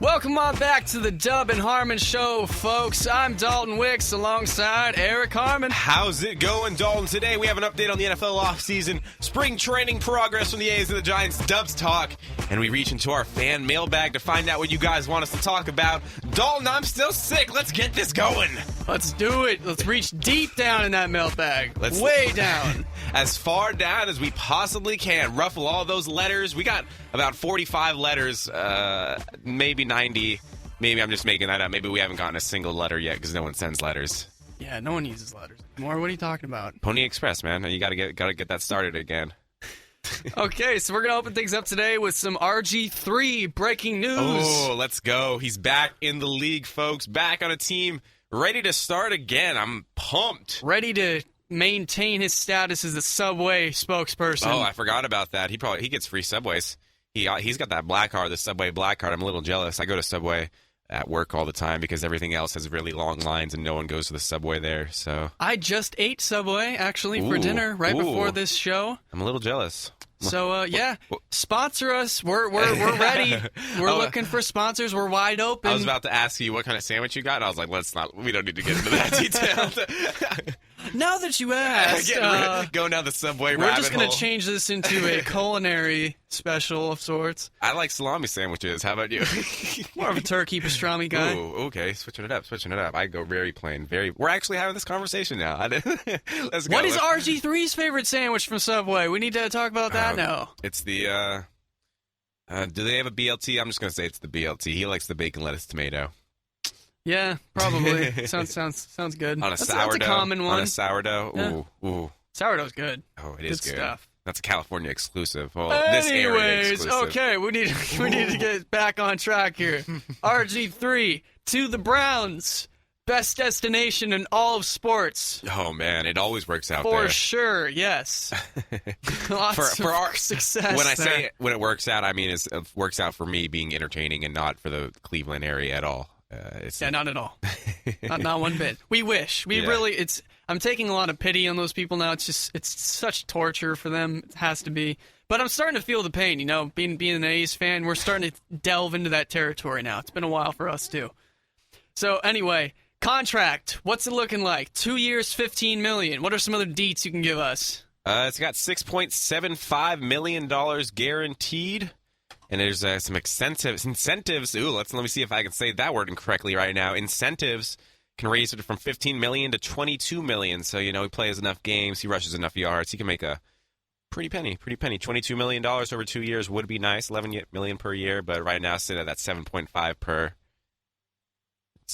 Welcome on back to the Dub and Harmon Show, folks. I'm Dalton Wicks alongside Eric Harmon. How's it going, Dalton? Today we have an update on the NFL offseason, spring training progress from the A's and the Giants, Dubsss talk, and we reach into our fan mailbag to find out what you guys want us to talk about. Dalton, I'm still sick. Let's get this going. Let's do it. Let's reach deep down in that mailbag. Way down. As far down as we possibly can. Ruffle all those letters. We got about 45 letters, maybe 90. Maybe I'm just making that up. Maybe we haven't gotten a single letter yet because no one sends letters. Yeah, no one uses letters anymore. What are you talking about? Pony Express, man. You gotta get that started again. Okay, so we're going to open things up today with some RG3 breaking news. Oh, let's go. He's back in the league, folks. Back on a team, ready to start again. I'm pumped. Ready to maintain his status as the Subway spokesperson. Oh, I forgot about that. He gets free Subways. He's got that black card, the Subway black card. I'm a little jealous. I go to Subway at work all the time because everything else has really long lines and no one goes to the Subway there. So I just ate Subway, actually, for dinner right before this show. I'm a little jealous. So, yeah, sponsor us. We're ready. We're looking for sponsors. We're wide open. I was about to ask you what kind of sandwich you got, and I was like, we don't need to get into that detail. Now that you asked, going down the Subway we're rabbit just going hole. to change this into a culinary special of sorts. I like salami sandwiches. How about you? More of a turkey pastrami guy. Ooh, okay, switching it up. I go very plain. We're actually having this conversation now. Let's go. What is RG3's favorite sandwich from Subway? We need to talk about that now. It's the, do they have a BLT? I'm just going to say it's the BLT. He likes the bacon, lettuce, tomato. Yeah, probably. sounds good. On a sourdough. That's a common one. On a sourdough. Yeah. Ooh. Sourdough's good. Oh, it is good. Stuff. That's a California exclusive. Well, Anyways, this area exclusive. Okay, we need to get back on track here. RG3 to the Browns. Best destination in all of sports. Oh, man, it always works out For there. sure, yes. Lots of our success when I there. say when it works out, I mean it works out for me being entertaining and not for the Cleveland area at all. Not at all. not one bit. We wish. Really, I'm taking a lot of pity on those people now. It's such torture for them. It has to be. But I'm starting to feel the pain, being an A's fan. We're starting to delve into that territory now. It's been a while for us, too. So, anyway, contract. What's it looking like? 2 years, $15 million. What are some other deets you can give us? It's got $6.75 million guaranteed. And there's some incentives. Ooh, let me see if I can say that word incorrectly right now. Incentives can raise it from $15 million to $22 million. So, he plays enough games, he rushes enough yards, he can make a pretty penny. $22 million over 2 years would be nice, $11 million per year. But right now, sit at that 7.5 per.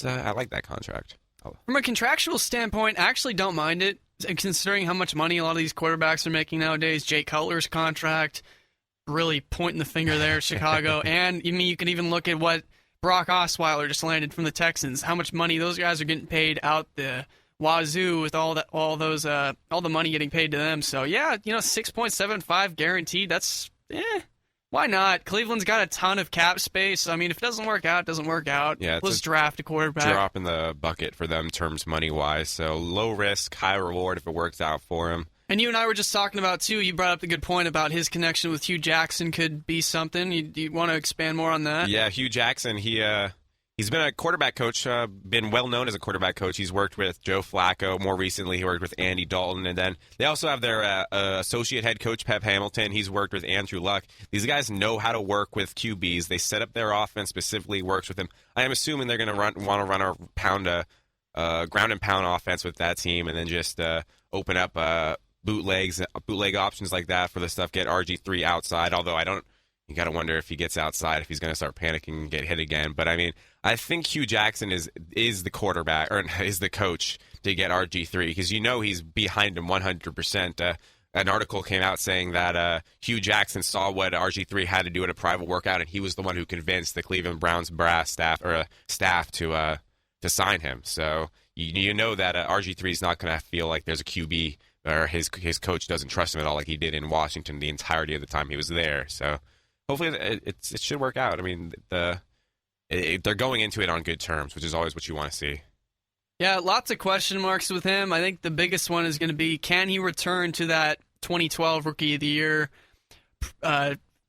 I like that contract. From a contractual standpoint, I actually don't mind it, considering how much money a lot of these quarterbacks are making nowadays. Jay Cutler's contract. Really pointing the finger there at Chicago. And you can even look at what Brock Osweiler just landed from the Texans. How much money those guys are getting paid out the wazoo with all the money getting paid to them. So yeah, 6.75 guaranteed. That's why not? Cleveland's got a ton of cap space. I mean, if it doesn't work out, it doesn't work out. Yeah, let's draft a quarterback. Drop in the bucket for them terms money wise. So low risk, high reward if it works out for him. And you and I were just talking about, too, you brought up the good point about his connection with Hugh Jackson could be something. You want to expand more on that? Yeah, Hugh Jackson, he's been a quarterback coach, been well known as a quarterback coach. He's worked with Joe Flacco. More recently, he worked with Andy Dalton. And then they also have their associate head coach, Pep Hamilton. He's worked with Andrew Luck. These guys know how to work with QBs. They set up their offense specifically, works with them. I am assuming they're going to want to run a ground and pound offense with that team and then just open up bootleg options like that for the stuff. Get RG3 outside, although you got to wonder if he gets outside, if he's going to start panicking and get hit again. But I mean, I think Hugh Jackson is the quarterback, or is the coach to get RG3, because he's behind him 100%. An article came out saying that Hugh Jackson saw what RG3 had to do at a private workout, and he was the one who convinced the Cleveland Browns brass staff to sign him. So you know that RG3 is not going to feel like there's a QB or his coach doesn't trust him at all, like he did in Washington the entirety of the time he was there. So hopefully it should work out. I mean, they're going into it on good terms, which is always what you want to see. Yeah, lots of question marks with him. I think the biggest one is going to be, can he return to that 2012 Rookie of the Year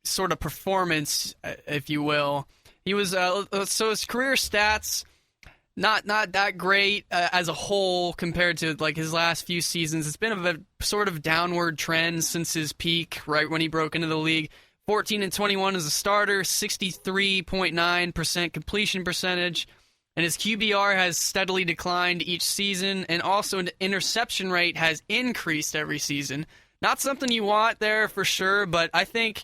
sort of performance, if you will? He was so his career stats not that great as a whole compared to like his last few seasons. It's been a sort of downward trend since his peak, right when he broke into the league. 14-21 as a starter, 63.9% completion percentage, and his QBR has steadily declined each season, and also an interception rate has increased every season. Not something you want there for sure, but I think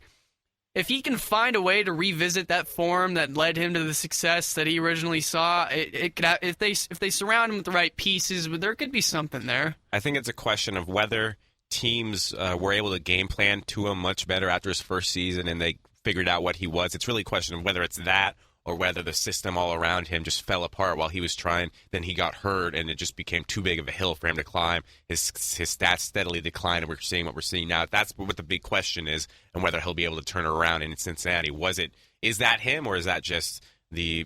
if he can find a way to revisit that form that led him to the success that he originally saw, it could if they surround him with the right pieces, there could be something there. I think it's a question of whether teams were able to game plan to him much better after his first season and they figured out what he was. It's really a question of whether it's that or whether the system all around him just fell apart while he was trying. Then he got hurt, and it just became too big of a hill for him to climb. His stats steadily declined, and we're seeing what we're seeing now. That's what the big question is, and whether he'll be able to turn it around in Cincinnati. Is that him, or is that just the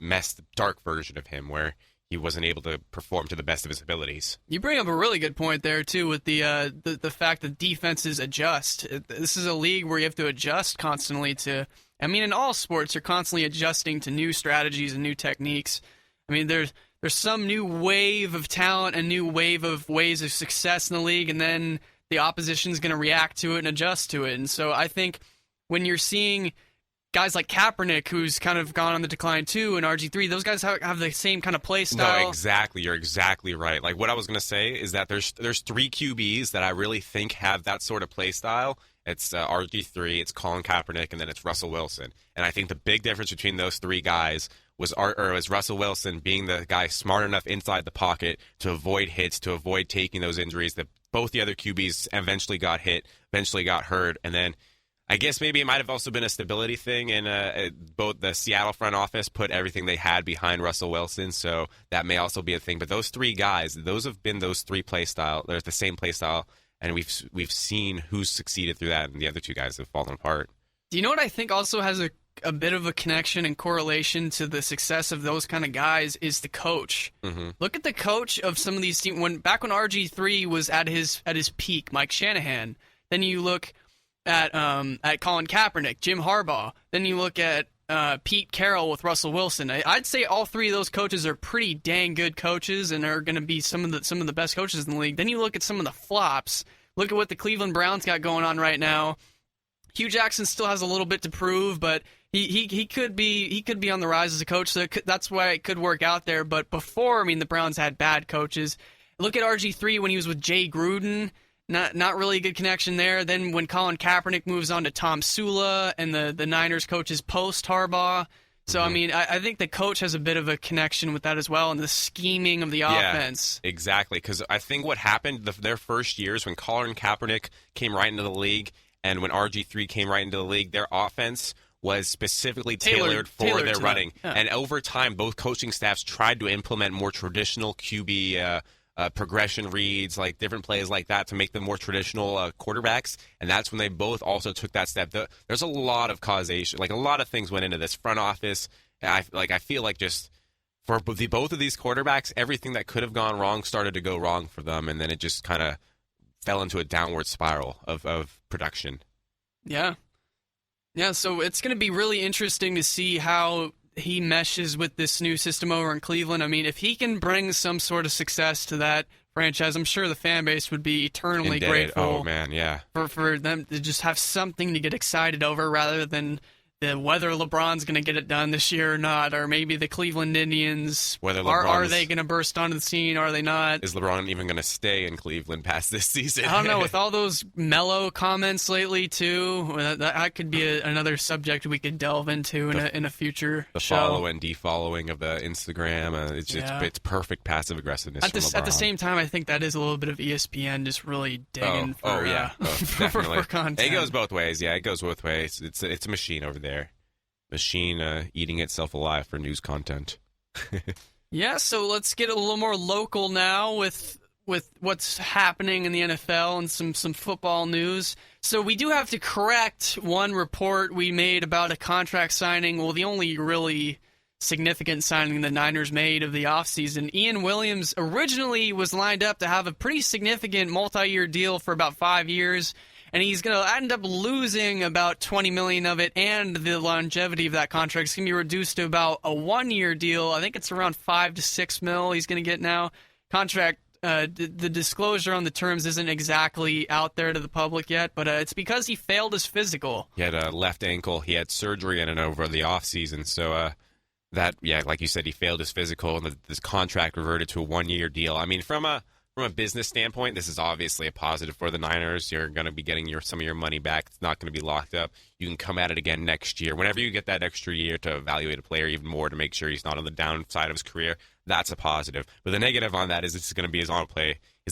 dark version of him where he wasn't able to perform to the best of his abilities? You bring up a really good point there, too, with the fact that defenses adjust. This is a league where you have to adjust constantly to... I mean, in all sports, you're constantly adjusting to new strategies and new techniques. I mean, there's some new wave of talent and new wave of ways of success in the league, and then the opposition's going to react to it and adjust to it. And so I think when you're seeing guys like Kaepernick, who's kind of gone on the decline too, and RG3, those guys have the same kind of play style. No, exactly. You're exactly right. Like, what I was going to say is that there's 3 QBs that I really think have that sort of play style. It's RG3, it's Colin Kaepernick, and then it's Russell Wilson. And I think the big difference between those 3 guys was Russell Wilson being the guy smart enough inside the pocket to avoid hits, to avoid taking those injuries that both the other QBs eventually got hit, eventually got hurt. And then I guess maybe it might have also been a stability thing, and both the Seattle front office put everything they had behind Russell Wilson, so that may also be a thing. But those 3 guys, those have been those 3 play style. They're the same play style. And we've seen who's succeeded through that, and the other 2 guys have fallen apart. Do you know what I think also has a bit of a connection and correlation to the success of those kind of guys is the coach. Mm-hmm. Look at the coach of some of these teams. Back when RG3 was at his peak, Mike Shanahan. Then you look at Colin Kaepernick, Jim Harbaugh. Then you look at Pete Carroll with Russell Wilson. I'd say all 3 of those coaches are pretty dang good coaches and are going to be some of the best coaches in the league. Then you look at some of the flops. Look at what the Cleveland Browns got going on right now. Hugh Jackson still has a little bit to prove, but he could be on the rise as a coach. So that's why it could work out there. But before, I mean, the Browns had bad coaches. Look at RG3 when he was with Jay Gruden. Not really a good connection there. Then when Colin Kaepernick moves on to Tom Sula and the Niners coaches post Harbaugh. So, I mean, I think the coach has a bit of a connection with that as well, and the scheming of the offense. Exactly, because I think what happened their first years when Colin Kaepernick came right into the league and when RG3 came right into the league, their offense was specifically tailored for their running. Yeah. And over time, both coaching staffs tried to implement more traditional QB progression reads, like different plays like that to make them more traditional quarterbacks. And that's when they both also took that step. There's a lot of causation, like a lot of things went into this front office. I feel like just for both of these quarterbacks, everything that could have gone wrong started to go wrong for them. And then it just kind of fell into a downward spiral of production. Yeah. Yeah. So it's going to be really interesting to see how he meshes with this new system over in Cleveland. I mean, if he can bring some sort of success to that franchise, I'm sure the fan base would be eternally grateful. Oh, man, yeah. For them to just have something to get excited over rather than whether LeBron's going to get it done this year or not, or maybe the Cleveland Indians, are they going to burst onto the scene, are they not? Is LeBron even going to stay in Cleveland past this season? I don't know, with all those mellow comments lately, too, that could be another subject we could delve into in a future show. The follow and defollowing of the Instagram, it's perfect passive aggressiveness from LeBron. At the same time, I think that is a little bit of ESPN just really digging for content. It goes both ways, yeah, it goes both ways. It's a machine over there. Machine eating itself alive for news content. Yeah, so let's get a little more local now with what's happening in the NFL and some football news. So we do have to correct one report we made about a contract signing. Well, the only really significant signing the Niners made of the offseason. Ian Williams originally was lined up to have a pretty significant multi-year deal for about 5 years. and he's going to end up losing about $20 million of it, and the longevity of that contract is going to be reduced to about a 1-year deal. I think it's around $5 to $6 million he's going to get now. Contract, the disclosure on the terms isn't exactly out there to the public yet, but it's because he failed his physical. He had a left ankle. He had surgery in it over the offseason, so like you said, he failed his physical, and this contract reverted to a 1-year deal. I mean, from a business standpoint, this is obviously a positive for the Niners. You're going to be getting some of your money back. It's not going to be locked up. You can come at it again next year. Whenever you get that extra year to evaluate a player even more to make sure he's not on the downside of his career, that's a positive. But the negative on that is it's going to be his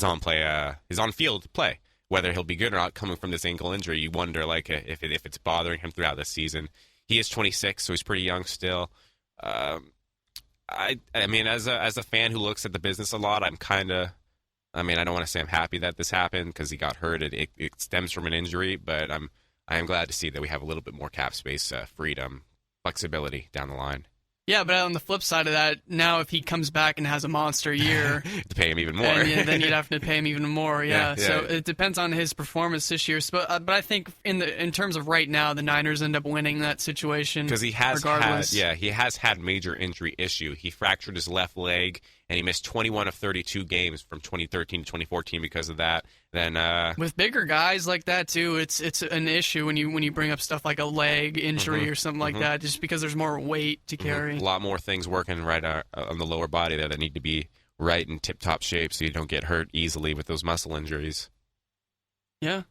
on-field play. Whether he'll be good or not coming from this ankle injury, you wonder if it's bothering him throughout the season. He is 26, so he's pretty young still. I mean, as a fan who looks at the business a lot, I don't want to say I'm happy that this happened because he got hurt. It stems from an injury, but I am glad to see that we have a little bit more cap space, freedom, flexibility down the line. Yeah, but on the flip side of that, now if he comes back and has a monster year, to pay him even more, then you'd have to pay him even more. Yeah. Yeah. So it depends on his performance this year. But I think in terms of right now, the Niners end up winning that situation because he has regardless. he has had major injury issue. He fractured his left leg, and he missed 21 of 32 games from 2013 to 2014 because of that. Then with bigger guys like that too, it's an issue when you bring up stuff like a leg injury or something like that, just because there's more weight to carry. A lot more things working right on the lower body there that need to be right in tip-top shape so you don't get hurt easily with those muscle injuries. Yeah.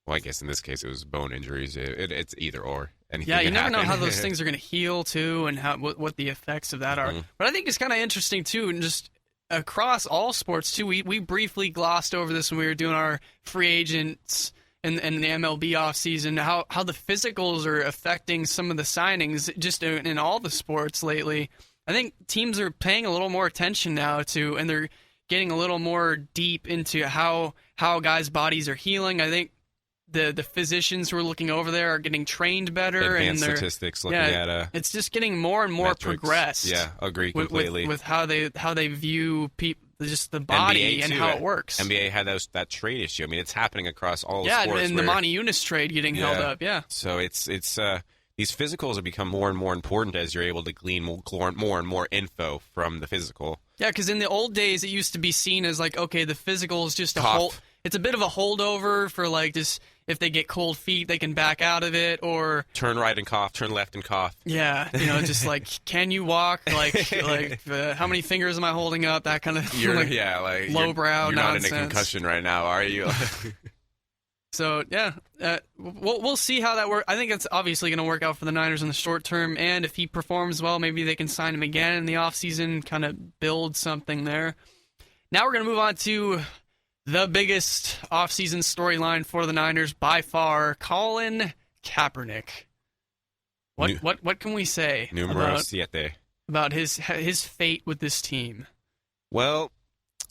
Well, I guess in this case it was bone injuries. It's either or. Yeah, you never know how those things are going to heal too, and what the effects of that are. But I think it's kind of interesting too, and just across all sports too. We briefly glossed over this when we were doing our free agents and the MLB offseason, how the physicals are affecting some of the signings just in all the sports lately. I think teams are paying a little more attention now to, and they're getting a little more deep into how guys' bodies are healing. I think the physicians who are looking over there are getting trained better, advanced and statistics looking at it's just getting more and more metrics. progressed. Yeah, agree completely with how they view just the body NBA and too, how it works. NBA had that trade issue. I mean, it's happening across all sports. Yeah, and the Monty Eunice trade getting held up. Yeah. So it's these physicals have become more and more important as you're able to glean more and more info from the physical. Yeah, because in the old days, it used to be seen as like, okay, the physical is just it's a bit of a holdover for like just if they get cold feet, they can back out of it, or turn right and cough, turn left and cough. Yeah, just like, can you walk? Like how many fingers am I holding up? That kind of lowbrow you're nonsense. Not in a concussion right now, are you? So yeah, we'll see how that works. I think it's obviously going to work out for the Niners in the short term, and if he performs well, maybe they can sign him again in the offseason, kind of build something there. Now we're going to move on to the biggest offseason storyline for the Niners by far, Colin Kaepernick. What can we say about his fate with this team? Well,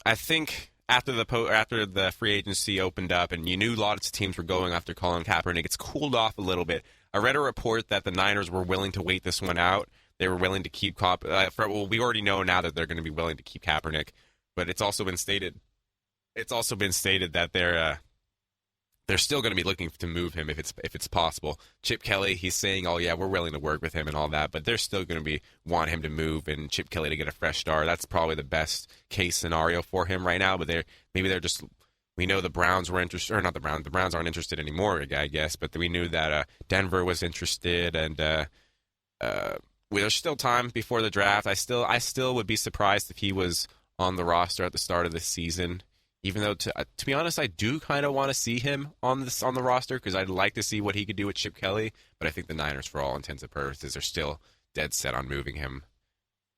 I think after the free agency opened up and you knew lots of teams were going after Colin Kaepernick, it's cooled off a little bit. I read a report that the Niners were willing to wait this one out. They were willing to keep we already know now that they're going to be willing to keep Kaepernick, but it's also been stated that they're still going to be looking to move him if it's possible. Chip Kelly, he's saying, "Oh yeah, we're willing to work with him and all that," but they're still going to want him to move and Chip Kelly to get a fresh start. That's probably the best case scenario for him right now. But we know the Browns were interested, or not the Browns. The Browns aren't interested anymore, I guess. But we knew that Denver was interested, and there's still time before the draft. I still would be surprised if he was on the roster at the start of the season. Even though, to be honest, I do kind of want to see him on the roster because I'd like to see what he could do with Chip Kelly. But I think the Niners, for all intents and purposes, are still dead set on moving him.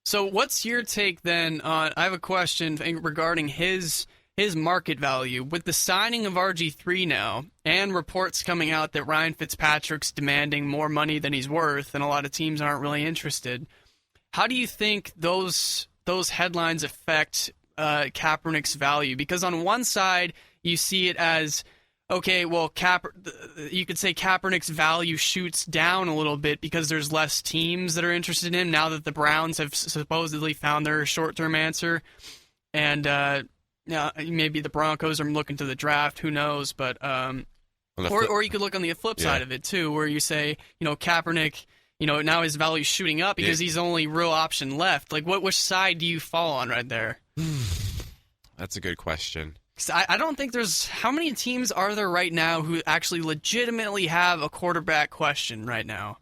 So what's your take then on, I have a question regarding his market value. With the signing of RG3 now and reports coming out that Ryan Fitzpatrick's demanding more money than he's worth and a lot of teams aren't really interested, how do you think those headlines affect Kaepernick's value? Because on one side you see it as, okay, well, you could say Kaepernick's value shoots down a little bit because there's less teams that are interested in him now that the Browns have supposedly found their short-term answer, and maybe the Broncos are looking to the draft, who knows, but Or you could look on the flip side of it too, where you say, Kaepernick, now his value's shooting up because he's the only real option left. Like, which side do you fall on right there? That's a good question. 'Cause I don't think how many teams are there right now who actually legitimately have a quarterback question right now?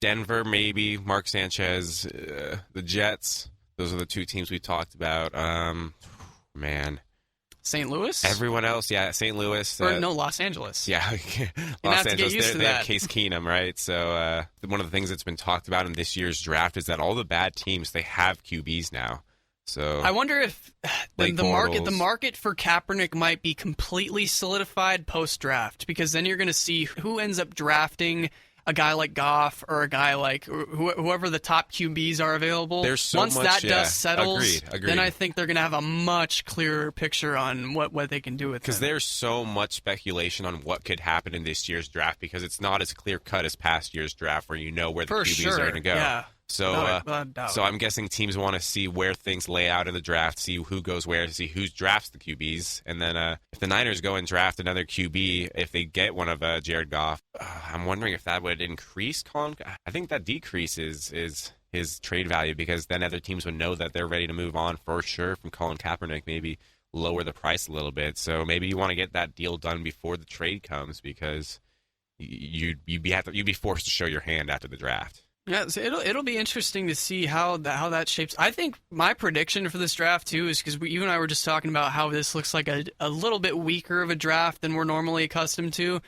Denver, maybe. Mark Sanchez, the Jets. Those are the two teams we talked about. Man. St. Louis? Everyone else, yeah. St. Louis. Los Angeles. Yeah. Los Angeles. They have Case Keenum, right? So one of the things that's been talked about in this year's draft is that all the bad teams, they have QBs now. So I wonder if the market for Kaepernick might be completely solidified post-draft, because then you're going to see who ends up drafting a guy like Goff or a guy like whoever the top QBs are available. Once that dust settles, agreed. then I think they're going to have a much clearer picture on what they can do with him. Because there's so much speculation on what could happen in this year's draft, because it's not as clear-cut as past year's draft where you know where the QBs are going to go. Yeah. So I'm guessing teams want to see where things lay out in the draft, see who goes where, see who drafts the QBs, and then if the Niners go and draft another QB, if they get one of Jared Goff, I'm wondering if that would increase Colin. I think that decreases his trade value, because then other teams would know that they're ready to move on for sure from Colin Kaepernick, maybe lower the price a little bit. So maybe you want to get that deal done before the trade comes, because you'd be forced to show your hand after the draft. Yeah, so it'll be interesting to see how that shapes. I think my prediction for this draft too is, because you and I were just talking about how this looks like a little bit weaker of a draft than we're normally accustomed to.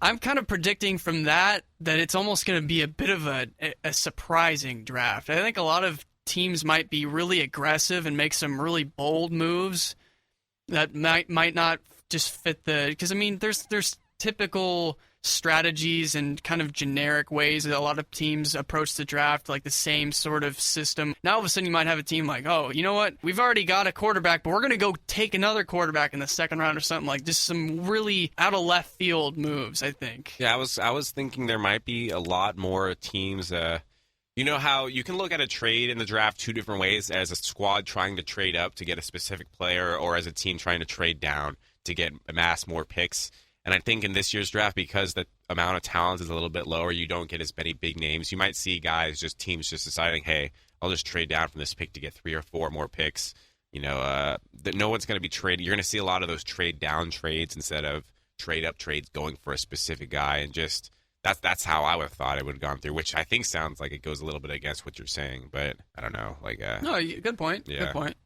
I'm kind of predicting from that it's almost going to be a bit of a surprising draft. I think a lot of teams might be really aggressive and make some really bold moves that might not just fit because there's typical strategies and kind of generic ways that a lot of teams approach the draft, like the same sort of system. Now all of a sudden you might have a team like, oh, you know what? We've already got a quarterback, but we're going to go take another quarterback in the second round or something, like just some really out of left field moves, I think. Yeah, I was thinking there might be a lot more teams. You know how you can look at a trade in the draft two different ways: as a squad trying to trade up to get a specific player, or as a team trying to trade down to amass more picks. And I think in this year's draft, because the amount of talent is a little bit lower, you don't get as many big names. You might see teams just deciding, hey, I'll just trade down from this pick to get 3 or 4 more picks. That no one's going to be traded. You're going to see a lot of those trade down trades instead of trade up trades going for a specific guy. And just that's how I would have thought it would have gone through, which I think sounds like it goes a little bit against what you're saying. But I don't know. No, good point. Yeah. Good point.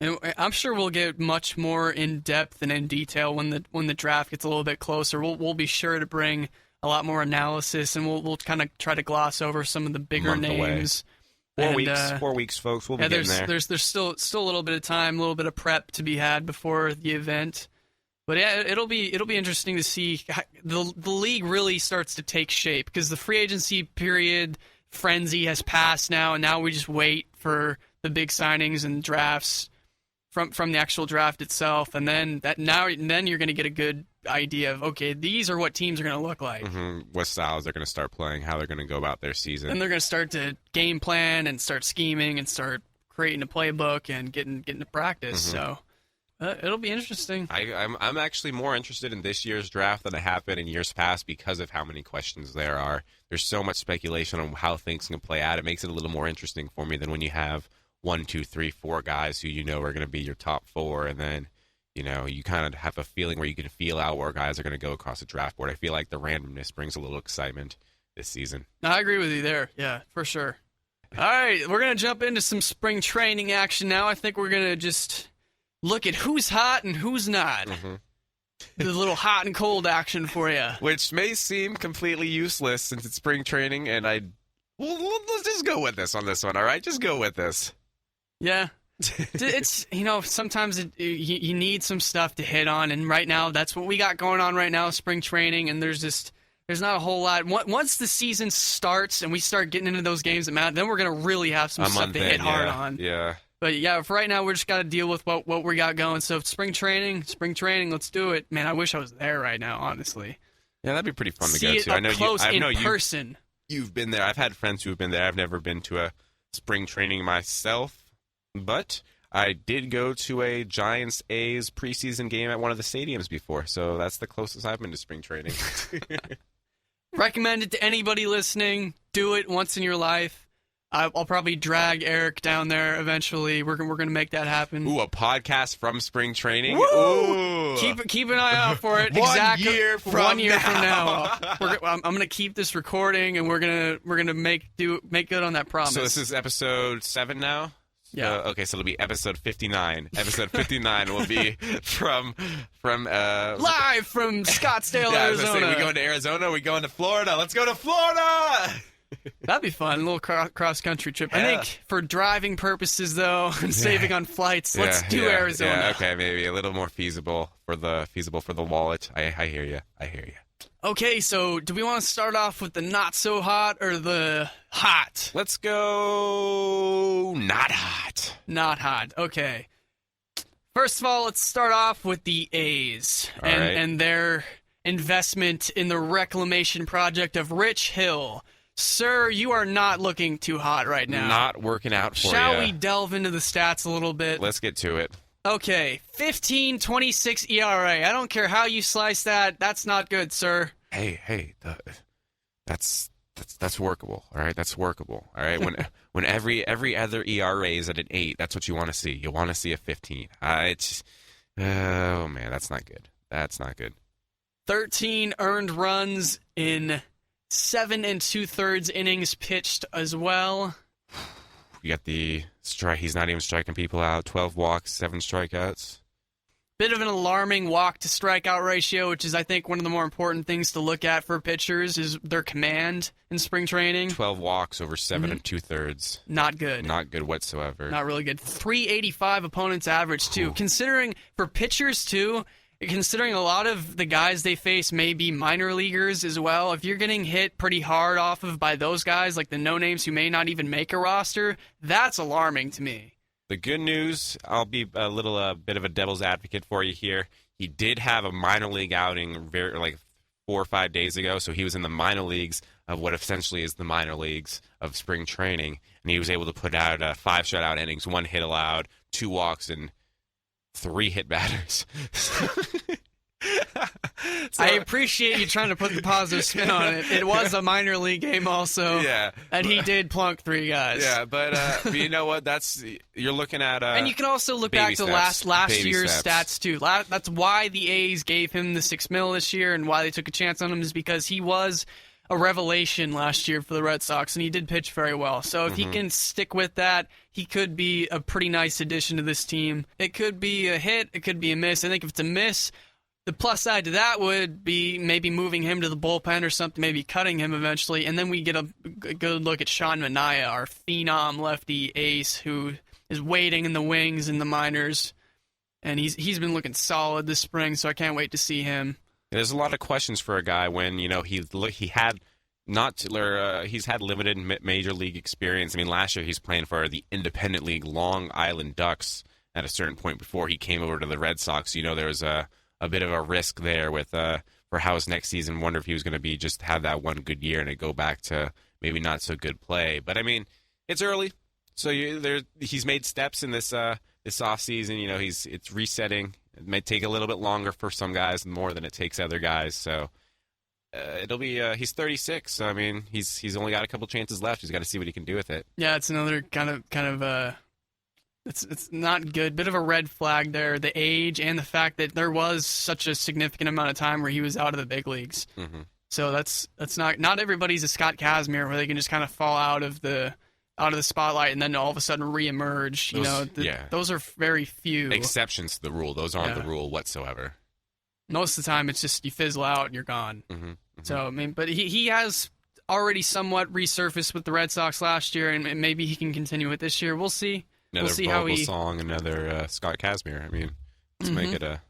And I'm sure we'll get much more in depth and in detail when the draft gets a little bit closer. We'll be sure to bring a lot more analysis, and we'll kind of try to gloss over some of the bigger names. 4 weeks, folks. We'll be getting there. There's still a little bit of time, a little bit of prep to be had before the event. But yeah, it'll be interesting to see how the league really starts to take shape, because the free agency period frenzy has passed now, and now we just wait for the big signings and drafts from the actual draft itself, and then you're going to get a good idea of, okay, these are what teams are going to look like. Mm-hmm. What styles they're going to start playing, how they're going to go about their season. And they're going to start to game plan and start scheming and start creating a playbook and getting to practice. Mm-hmm. So it'll be interesting. I'm actually more interested in this year's draft than I have been in years past, because of how many questions there are. There's so much speculation on how things can play out. It makes it a little more interesting for me than when you have 1, 2, 3, 4 guys who are going to be your top 4, and then you kind of have a feeling where you can feel out where guys are going to go across the draft board. I feel like the randomness brings a little excitement this season. No, I agree with you there. Yeah, for sure. All right, we're going to jump into some spring training action now. I think we're going to just look at who's hot and who's not. Mm-hmm. The little hot and cold action for you. Which may seem completely useless since it's spring training, and let's just go with this on this one, all right? Just go with this. Yeah. It's, sometimes you need some stuff to hit on, and right now that's what we got going on right now, spring training, and there's not a whole lot. Once the season starts and we start getting into those games that matter, then we're going to really have some stuff to hit hard on. Yeah. But yeah, for right now, we're just got to deal with what we got going. So spring training, let's do it. Man, I wish I was there right now, honestly. Yeah, that'd be pretty fun to go See to. it I know close in person. You've been there. I've had friends who've been there. I've never been to a spring training myself, but I did go to a Giants-A's preseason game at one of the stadiums before, so that's the closest I've been to spring training. Recommend it to anybody listening. Do it once in your life. I'll probably drag Eric down there eventually. We're gonna make that happen. Ooh, a podcast from spring training. Woo! Ooh. Keep an eye out for it. 1 year from 1 year from now. now. I'm gonna keep this recording, and we're gonna make good on that promise. So this is episode 7 now. Yeah. Okay, so it'll be episode 59. Episode 59 will be from live from Scottsdale, yeah, I was gonna Arizona. say, we going to Arizona. We going to Florida. Let's go to Florida. That'd be fun. A little cross-country trip. Yeah. I think for driving purposes, though, and saving on flights, let's do Arizona. Yeah, okay, maybe a little more feasible for the wallet. I hear you. Okay, so do we want to start off with the not so hot or the hot? Let's go not hot. Not hot. Okay. First of all, let's start off with the A's All right. and their investment in the reclamation project of Rich Hill. Sir, you are not looking too hot right now. Not working out for you. Shall we delve into the stats a little bit? Let's get to it. Okay, 15.26 ERA. I don't care how you slice that. That's not good, sir. Hey, that's workable. All right, that's workable. All right, when every other ERA is at an 8, that's what you want to see. You want to see a 15. Oh man, that's not good. That's not good. 13 earned runs in 7 2/3 innings pitched as well. You got the strike. He's not even striking people out. 12 walks, 7 strikeouts. Bit of an alarming walk to strikeout ratio, which is, I think, one of the more important things to look at for pitchers is their command in spring training. 12 walks over 7 2/3. Not good. Not good whatsoever. Not really good. 385 opponents average, too. Considering, for pitchers, too, considering a lot of the guys they face may be minor leaguers as well, if you're getting hit pretty hard off of by those guys, like the no-names who may not even make a roster, that's alarming to me. The good news, I'll be a little bit of a devil's advocate for you here. He did have a minor league outing like 4 or 5 days ago, so he was in the minor leagues of what essentially is the minor leagues of spring training, and he was able to put out 5 shutout innings, 1 hit allowed, 2 walks, and 3 hit batters. So, I appreciate you trying to put the positive spin on it. It was a minor league game also. Yeah. And he did plunk 3 guys. Yeah, but you know what? You're looking at and you can also look back to last year's stats too. That's why the A's gave him the $6 million this year, and why they took a chance on him is because he was a revelation last year for the Red Sox, and he did pitch very well. So if he can stick with that, he could be a pretty nice addition to this team. It could be a hit, it could be a miss. I think if it's a miss, the plus side to that would be maybe moving him to the bullpen or something, maybe cutting him eventually, and then we get a good look at Sean Manaea, our phenom lefty ace, who is waiting in the wings in the minors, and he's been looking solid this spring, so I can't wait to see him. There's a lot of questions for a guy when he's had limited major league experience. I mean, last year he's playing for the independent league Long Island Ducks at a certain point before he came over to the Red Sox. There was a bit of a risk there with for how his next season. Wonder if he was going to be just have that one good year and it go back to maybe not so good play. But I mean, it's early, so he's made steps in this off season. It's resetting. It may take a little bit longer for some guys, more than it takes other guys. So it'll be. He's 36. So I mean, he's only got a couple chances left. He's got to see what he can do with it. Yeah, it's another kind of. It's not good. Bit of a red flag there. The age and the fact that there was such a significant amount of time where he was out of the big leagues. Mm-hmm. So that's not everybody's a Scott Kazmir where they can just kind of fall out of the spotlight and then all of a sudden reemerge. Those are very few exceptions to the rule. Those aren't the rule whatsoever. Most of the time, it's just you fizzle out and you're gone. Mm-hmm. Mm-hmm. So I mean, but he has already somewhat resurfaced with the Red Sox last year, and maybe he can continue it this year. We'll see. Another we'll see Vogel song, another Scott Kazmir. I mean, let's make it a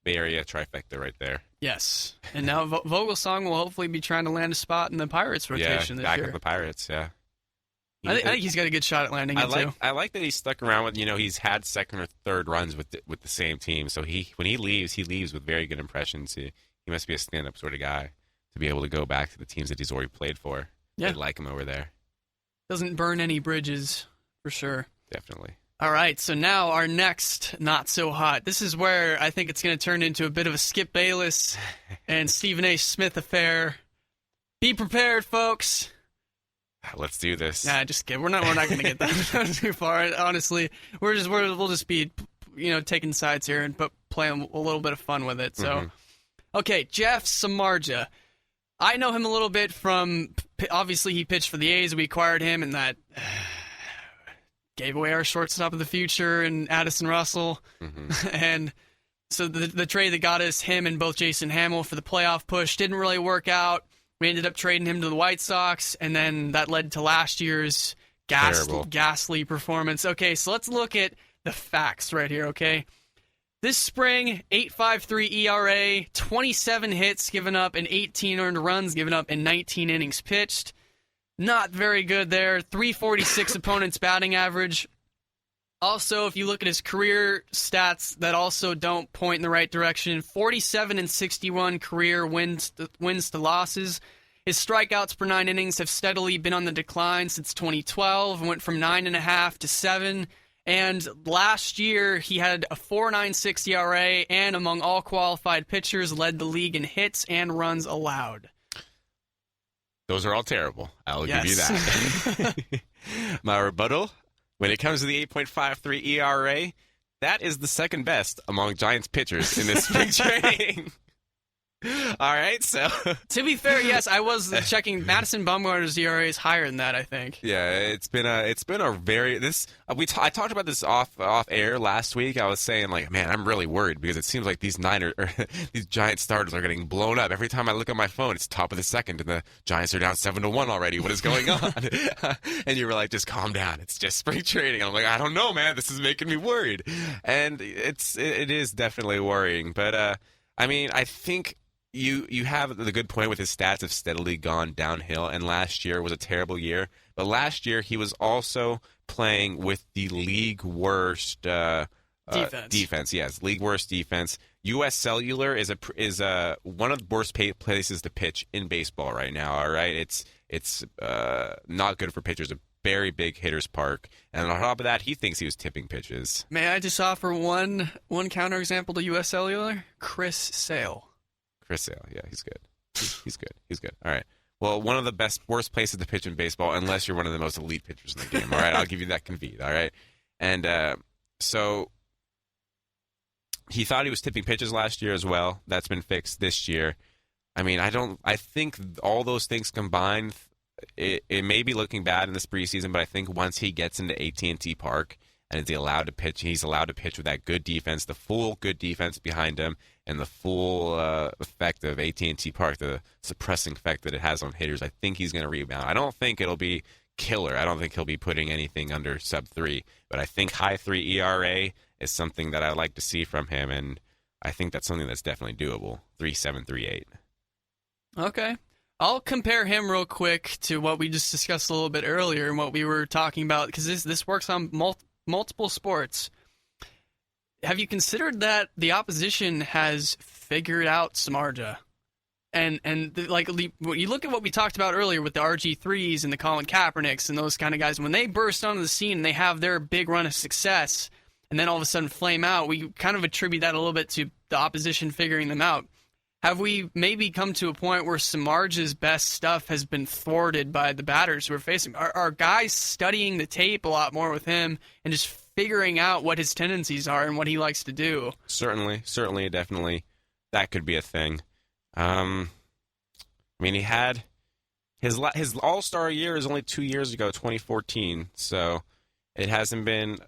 Bay Area trifecta right there. Yes. And now Vogel song will hopefully be trying to land a spot in the Pirates rotation this year. Yeah, back in the Pirates, yeah. I think he's got a good shot at landing it, too. I like that he's stuck around with, he's had second or third runs with the same team. So when he leaves with very good impressions. He must be a stand-up sort of guy to be able to go back to the teams that he's already played for. Yeah. They like him over there. Doesn't burn any bridges, for sure. Definitely. All right, so now our next not so hot. This is where I think it's going to turn into a bit of a Skip Bayless and Stephen A. Smith affair. Be prepared, folks. Let's do this. Nah, just kidding. We're not going to get that too far. Honestly, we'll just be, taking sides here and playing a little bit of fun with it. So, Okay, Jeff Samardzija. I know him a little bit from, obviously he pitched for the A's. We acquired him, and that gave away our shortstop of the future and Addison Russell. And so the trade that got us him and both Jason Hamill for the playoff push didn't really work out. We ended up trading him to the White Sox, and then that led to last year's ghastly performance. Okay, so let's look at the facts right here, okay? This spring, 8.53 ERA, 27 hits given up, and 18 earned runs given up in 19 innings pitched. Not very good there. 346 opponent's batting average. Also, if you look at his career stats that also don't point in the right direction, 47 and 61 career wins to losses. His strikeouts per 9 innings have steadily been on the decline since 2012, went from 9.5 to 7. And last year, he had a 4.96 ERA, and among all qualified pitchers, led the league in hits and runs allowed. Those are all terrible. I'll give you that. My rebuttal, when it comes to the 8.53 ERA, that is the second best among Giants pitchers in this spring training. All right, so to be fair, yes, I was checking. Madison Bumgarner's ERA is higher than that, I think. Yeah, it's been a very I talked about this off air last week. I was saying, like, man, I'm really worried because it seems like these Giant starters are getting blown up. Every time I look at my phone, it's top of the second, and the Giants are down 7-1 already. What is going on? And you were like, just calm down. It's just spring training. And I'm like, I don't know, man. This is making me worried, and it is definitely worrying. But I mean, I think. You have the good point with his stats have steadily gone downhill, and last year was a terrible year. But last year he was also playing with the league worst defense. Yes, league worst defense. U.S. Cellular is one of the worst places to pitch in baseball right now. All right, it's not good for pitchers. A very big hitter's park, and on top of that, he thinks he was tipping pitches. May I just offer one counterexample to U.S. Cellular? Chris Sale. Chris Sale, yeah, he's good. He's good. He's good. All right. Well, one of the worst places to pitch in baseball, unless you're one of the most elite pitchers in the game. All right, I'll give you that concede. All right, and so he thought he was tipping pitches last year as well. That's been fixed this year. I mean, I think all those things combined, it may be looking bad in this preseason, but I think once he gets into AT&T Park and he's allowed to pitch with that good defense, the full good defense behind him, and the full effect of AT&T Park, the suppressing effect that it has on hitters, I think he's going to rebound. I don't think it'll be killer. I don't think he'll be putting anything under sub-3, but I think high 3 ERA is something that I'd like to see from him, and I think that's something that's definitely doable. 3.7, 3.8. Okay. I'll compare him real quick to what we just discussed a little bit earlier and what we were talking about, because this works on multiple sports. Have you considered that the opposition has figured out Samardzija? And when you look at what we talked about earlier with the RG3s and the Colin Kaepernicks and those kind of guys, when they burst onto the scene and they have their big run of success and then all of a sudden flame out, we kind of attribute that a little bit to the opposition figuring them out. Have we maybe come to a point where Samardzija's best stuff has been thwarted by the batters who are facing him? Are guys studying the tape a lot more with him and just figuring out what his tendencies are and what he likes to do? Certainly, definitely. That could be a thing. I mean, he had his All-Star year is only 2 years ago, 2014, so it hasn't been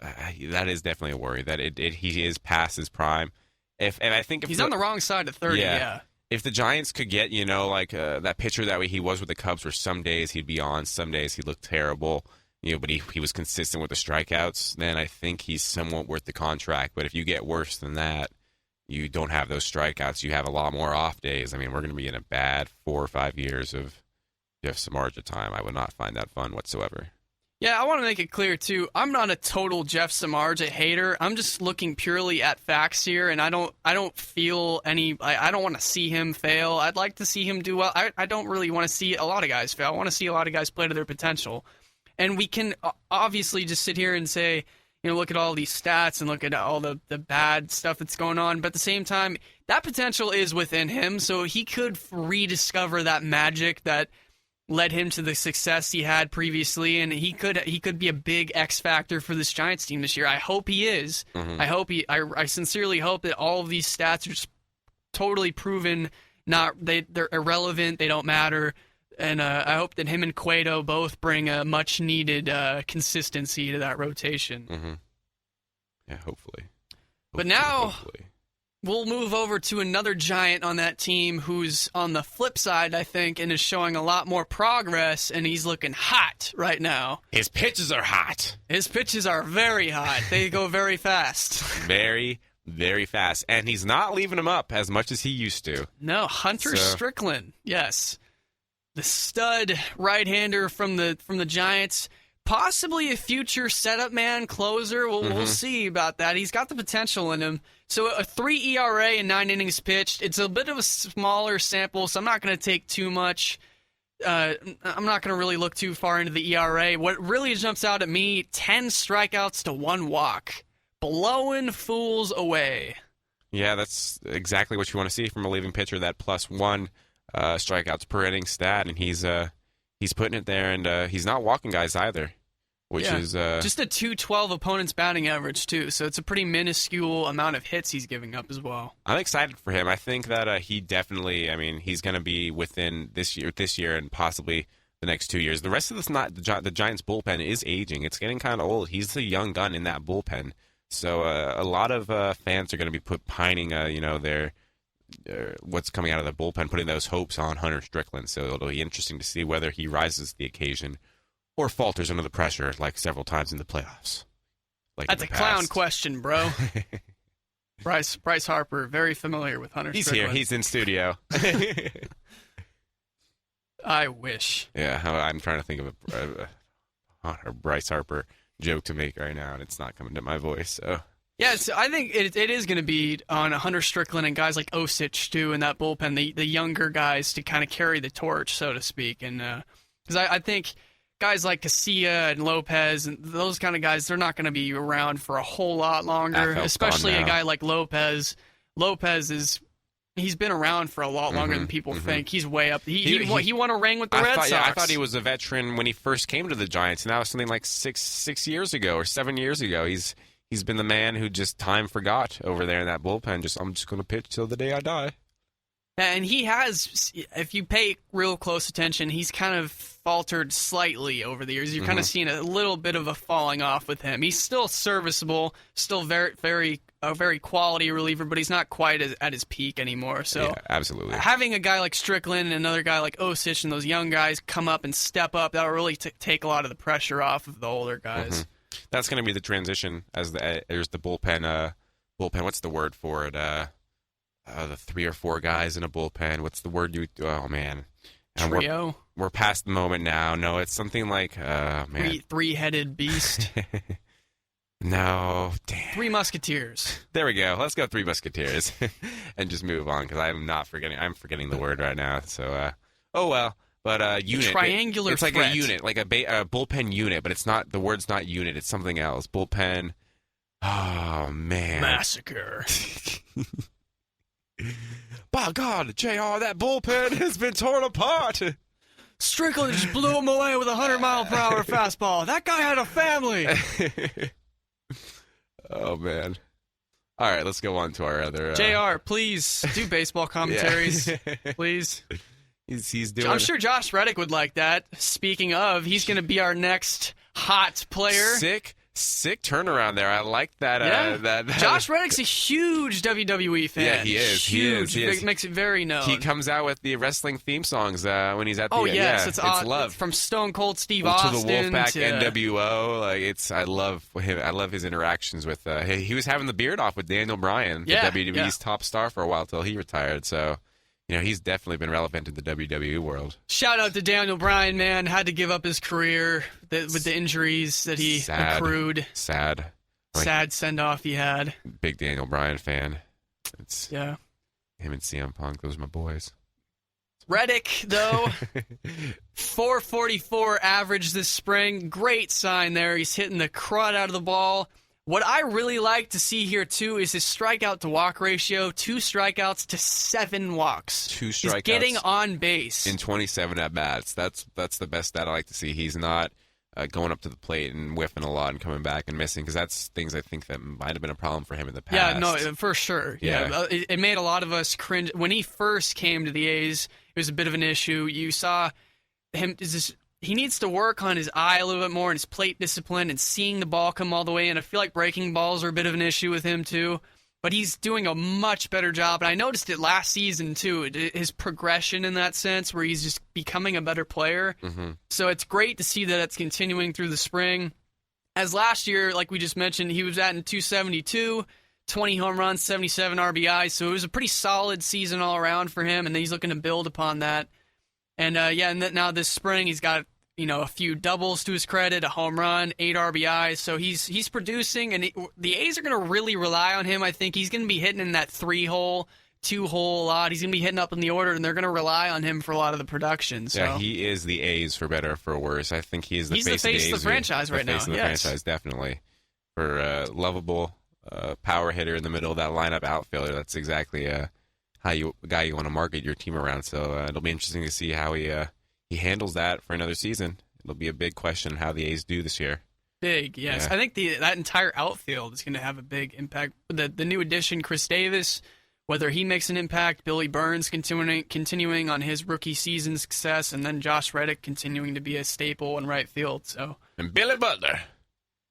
that is definitely a worry that he is past his prime. If he's on the wrong side of 30, yeah. If the Giants could get, that pitcher that way he was with the Cubs, where some days he'd be on, some days he looked terrible, but he was consistent with the strikeouts, then I think he's somewhat worth the contract. But if you get worse than that, you don't have those strikeouts, you have a lot more off days. I mean, we're going to be in a bad 4 or 5 years of Jeff Samardzija time. I would not find that fun whatsoever. Yeah, I want to make it clear, too. I'm not a total Jeff Samardzija hater. I'm just looking purely at facts here, and I don't feel any. I don't want to see him fail. I'd like to see him do well. I don't really want to see a lot of guys fail. I want to see a lot of guys play to their potential. And we can obviously just sit here and say, look at all these stats and look at all the bad stuff that's going on. But at the same time, that potential is within him, so he could rediscover that magic that led him to the success he had previously, and he could be a big X factor for this Giants team this year. I hope he is. I sincerely hope that all of these stats are just totally proven they're irrelevant, they don't matter. And I hope that him and Cueto both bring a much-needed consistency to that rotation. Yeah, hopefully. But now we'll move over to another Giant on that team who's on the flip side, I think, and is showing a lot more progress, and he's looking hot right now. His pitches are hot. His pitches are very hot. They go very fast. Very, very fast. And he's not leaving them up as much as he used to. No, Hunter Strickland, yes. The stud right-hander from the Giants, possibly a future setup man, closer. We'll see about that. He's got the potential in him. So a 3 ERA and 9 innings pitched. It's a bit of a smaller sample, so I'm not going to take too much. I'm not going to really look too far into the ERA. What really jumps out at me, 10 strikeouts to 1 walk. Blowing fools away. Yeah, that's exactly what you want to see from a relieving pitcher, that +1 strikeouts per inning stat, and he's putting it there, and he's not walking guys either, which is just a 212 opponent's batting average too. So it's a pretty minuscule amount of hits he's giving up as well. I'm excited for him. I think that he definitely. I mean, he's going to be within this year, and possibly the next 2 years. The rest of the Giants bullpen is aging. It's getting kind of old. He's the young gun in that bullpen, so a lot of fans are going to be pining, their. What's coming out of the bullpen, putting those hopes on Hunter Strickland. So it'll be interesting to see whether he rises to the occasion or falters under the pressure like several times in the playoffs. That's a clown question, bro. Bryce Harper, very familiar with Hunter Strickland. He's here. He's in studio. I wish. Yeah, I'm trying to think of a Bryce Harper joke to make right now, and it's not coming to my voice, so... Yeah, I think it is going to be on Hunter Strickland and guys like Osich, too, in that bullpen, the younger guys to kind of carry the torch, so to speak. And because I think guys like Casilla and Lopez and those kind of guys, they're not going to be around for a whole lot longer, especially a guy like Lopez. He's been around for a lot longer than people think. He's way up. He won a ring with the Red Sox. Yeah, I thought he was a veteran when he first came to the Giants, and that was something like six years ago or 7 years ago. He's been the man who just time forgot over there in that bullpen. I'm just going to pitch till the day I die. And he has, if you pay real close attention, he's kind of faltered slightly over the years. You're kind of seeing a little bit of a falling off with him. He's still serviceable, still very quality reliever, but he's not quite at his peak anymore. So yeah, absolutely. Having a guy like Strickland and another guy like Osich and those young guys come up and step up, that'll really take a lot of the pressure off of the older guys. That's going to be the transition as there's the bullpen. What's the word for it? The 3 or 4 guys in a bullpen. What's the word oh man, trio. We're past the moment now. No, it's something like three-headed beast. No, damn. 3 Musketeers. There we go. Let's go 3 Musketeers, and just move on because I'm forgetting the word right now. So oh well. But unit, triangular. It's like threat. a unit, like a bullpen unit, but it's not. The word's not unit. It's something else. Bullpen. Oh man. Massacre. By God, JR, that bullpen has been torn apart. Strickland just blew him away with a 100-mile-per-hour fastball. That guy had a family. Oh man. All right, let's go on to our other. JR, please do baseball commentaries, please. He's doing. I'm sure Josh Reddick would like that. Speaking of, he's going to be our next hot player. Sick turnaround there. I like that. Yeah. Josh Reddick's a huge WWE fan. Yeah, he is. Huge. He is. Makes it very known. He comes out with the wrestling theme songs when he's at the. Oh yes, it's love from Stone Cold Steve Austin to the Wolfpack NWO. Like I love him. I love his interactions with. He was having the beard off with Daniel Bryan, the WWE's top star for a while till he retired. So. He's definitely been relevant in the WWE world. Shout out to Daniel Bryan, man. Had to give up his career with the injuries that he accrued. Sad send-off he had. Big Daniel Bryan fan. Yeah. Him and CM Punk, those are my boys. Reddick, though, 444 average this spring. Great sign there. He's hitting the crud out of the ball. What I really like to see here, too, is his strikeout to walk ratio. 2 strikeouts to 7 walks. 2 strikeouts. He's getting on base. In 27 at-bats. That's the best stat I like to see. He's not going up to the plate and whiffing a lot and coming back and missing, because that's things I think that might have been a problem for him in the past. Yeah, no, for sure. Yeah. It made a lot of us cringe. When he first came to the A's, it was a bit of an issue. You saw him... He needs to work on his eye a little bit more and his plate discipline and seeing the ball come all the way in. I feel like breaking balls are a bit of an issue with him, too. But he's doing a much better job. And I noticed it last season, too, his progression in that sense, where he's just becoming a better player. Mm-hmm. So it's great to see that it's continuing through the spring. As last year, like we just mentioned, he was at in 272, 20 home runs, 77 RBI. So it was a pretty solid season all around for him, and he's looking to build upon that. And and now this spring he's got a few doubles to his credit, a home run, 8 RBIs. So he's producing, and the A's are going to really rely on him. I think he's going to be hitting in that 3-hole, 2-hole a lot. He's going to be hitting up in the order, and they're going to rely on him for a lot of the production. So. Yeah, he is the A's for better or for worse. I think he is the face of the franchise right now. The face of the franchise, definitely. For a lovable power hitter in the middle of that lineup outfielder, that's exactly a guy you want to market your team around. So it'll be interesting to see how he handles that for another season. It'll be a big question how the A's do this year. Big, yes. Yeah. I think that entire outfield is going to have a big impact. The new addition, Chris Davis, whether he makes an impact, Billy Burns continuing on his rookie season success, and then Josh Reddick continuing to be a staple in right field. So and Billy Butler.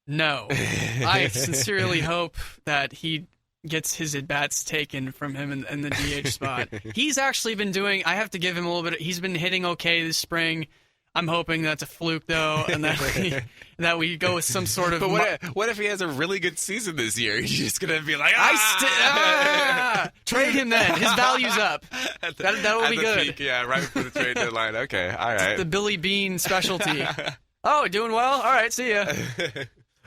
No. I sincerely hope that he gets his at-bats taken from him in the DH spot. He's actually been doing, I have to give him a little bit, he's been hitting okay this spring. I'm hoping that's a fluke, though, and that we go with some sort of... But what if he has a really good season this year? He's just going to be like, trade him then. His value's up. That'll be good. Peak, yeah, right before the trade deadline. Okay, all right. It's the Billy Bean specialty. Oh, doing well? All right, see ya.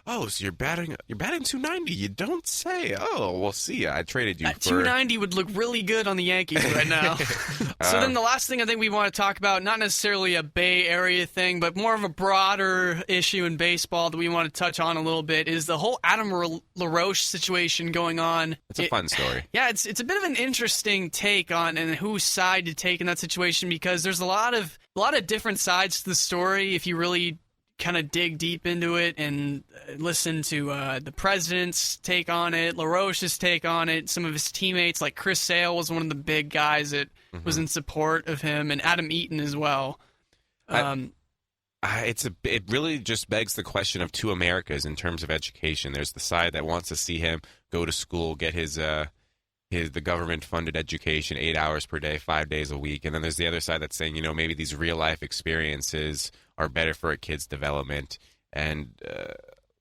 Oh, so you're batting 290. You don't say. Oh, we'll see ya. I traded you for 290 would look really good on the Yankees right now. So then the last thing I think we want to talk about, not necessarily a Bay Area thing, but more of a broader issue in baseball that we want to touch on a little bit, is the whole Adam LaRoche situation going on. It's a fun story. Yeah, it's a bit of an interesting take on and whose side to take in that situation, because there's a lot of different sides to the story if you really kind of dig deep into it and listen to the president's take on it, LaRoche's take on it, some of his teammates, like Chris Sale was one of the big guys that was in support of him, and Adam Eaton as well. It really just begs the question of two Americas in terms of education. There's the side that wants to see him go to school, get the government-funded education, 8 hours per day, 5 days a week. And then there's the other side that's saying, maybe these real-life experiences are better for a kid's development. And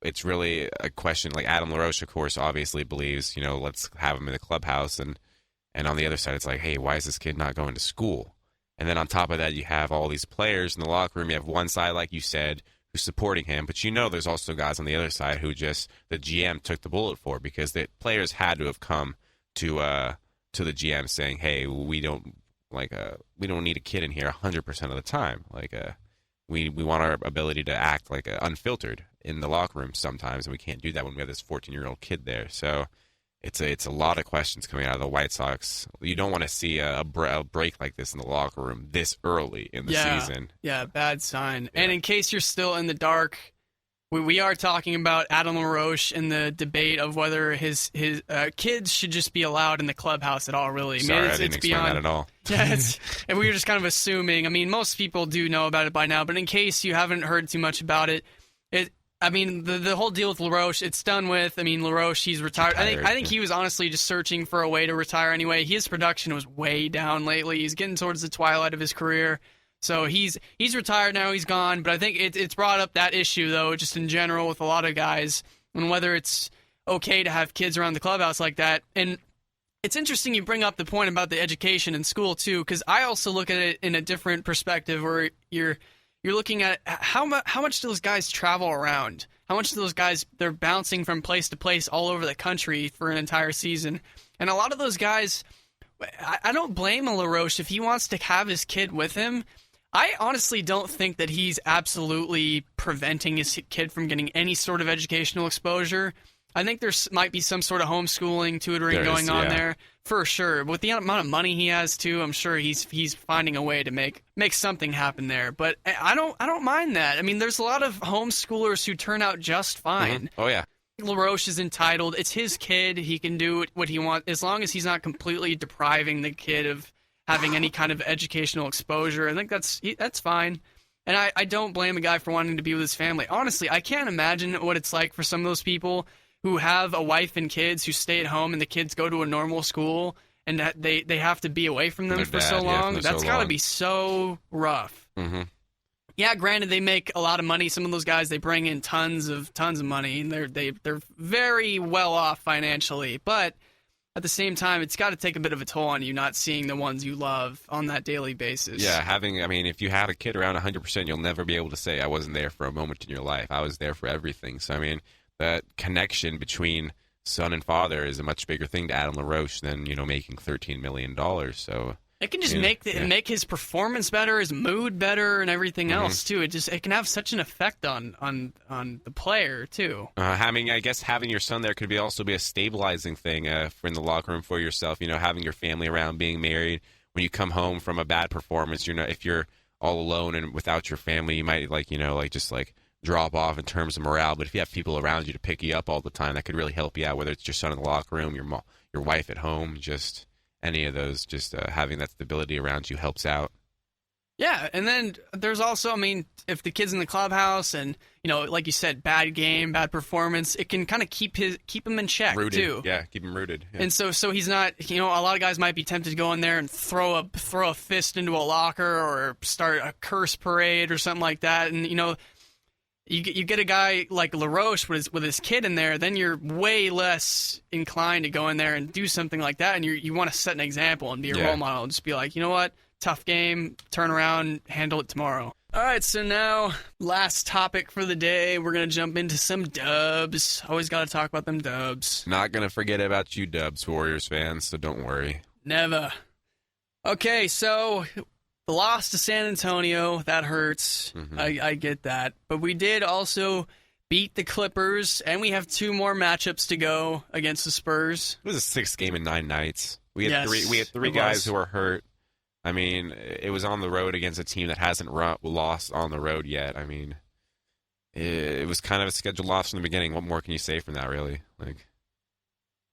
it's really a question, like Adam LaRoche, of course, obviously believes, let's have him in the clubhouse. And on the other side, it's like, hey, why is this kid not going to school? And then on top of that, you have all these players in the locker room. You have one side, like you said, who's supporting him. But there's also guys on the other side who just the GM took the bullet for, because the players had to have come to the GM saying, "Hey, we don't need a kid in here 100% of the time. We want our ability to act unfiltered in the locker room sometimes, and we can't do that when we have this 14-year-old kid there." So it's a lot of questions coming out of the White Sox. You don't want to see a break like this in the locker room this early in the season. Yeah, bad sign. Yeah. And in case you're still in the dark, we are talking about Adam LaRoche and the debate of whether his kids should just be allowed in the clubhouse at all, really. Sorry, I didn't explain that at all. Yeah, and we were just kind of assuming. I mean, most people do know about it by now, but in case you haven't heard too much about it, the whole deal with LaRoche, it's done with. I mean, LaRoche, he's retired. I think he was honestly just searching for a way to retire anyway. His production was way down lately. He's getting towards the twilight of his career. So he's retired now, he's gone, but I think it's brought up that issue, though, just in general with a lot of guys, and whether it's okay to have kids around the clubhouse like that. And it's interesting you bring up the point about the education in school, too, because I also look at it in a different perspective, where you're looking at how much do those guys travel around? How much do those guys, they're bouncing from place to place all over the country for an entire season? And a lot of those guys, I don't blame a LaRoche if he wants to have his kid with him. I honestly don't think that he's absolutely preventing his kid from getting any sort of educational exposure. I think there might be some sort of homeschooling, tutoring going on there for sure. With the amount of money he has too, I'm sure he's finding a way to make something happen there. But I don't mind that. I mean, there's a lot of homeschoolers who turn out just fine. Oh yeah. LaRoche is entitled. It's his kid. He can do what he wants as long as he's not completely depriving the kid of having any kind of educational exposure. I think that's fine. And I don't blame a guy for wanting to be with his family. Honestly, I can't imagine what it's like for some of those people who have a wife and kids who stay at home and the kids go to a normal school and that they have to be away from them for so long. That's got to be so rough. Mm-hmm. Yeah, granted, they make a lot of money. Some of those guys, they bring in tons of money, and they're very well off financially. But at the same time, it's got to take a bit of a toll on you not seeing the ones you love on that daily basis. Yeah, if you have a kid around 100%, you'll never be able to say I wasn't there for a moment in your life. I was there for everything. So, I mean, that connection between son and father is a much bigger thing to Adam LaRoche than, making $13 million. So it can just make his performance better, his mood better, and everything else too. It can have such an effect on the player too. Having your son there could also be a stabilizing thing for in the locker room for yourself. Having your family around, being married. When you come home from a bad performance, if you're all alone and without your family, you might just drop off in terms of morale. But if you have people around you to pick you up all the time, that could really help you out. Whether it's your son in the locker room, your wife at home, just any of those, just having that stability around you helps out. Yeah, and then there's also, if the kid's in the clubhouse and, like you said, bad game, bad performance, it can kind of keep him in check, rooted. Too. Yeah, keep him rooted. Yeah. And so he's not, a lot of guys might be tempted to go in there and throw a fist into a locker or start a curse parade or something like that. And, you get a guy like LaRoche with his kid in there, then you're way less inclined to go in there and do something like that, and you want to set an example and be a role model and just be like, you know what, tough game, turn around, handle it tomorrow. All right, so now, last topic for the day, we're going to jump into some dubs. Always got to talk about them dubs. Not going to forget about you Dubs Warriors fans, so don't worry. Never. Okay, so the loss to San Antonio, that hurts. I get that. But we did also beat the Clippers, and we have 2 more matchups to go against the Spurs. It was a 6th game in 9 nights. We had three guys who were hurt. It was on the road against a team that hasn't lost on the road yet. It was kind of a scheduled loss from the beginning. What more can you say from that, really?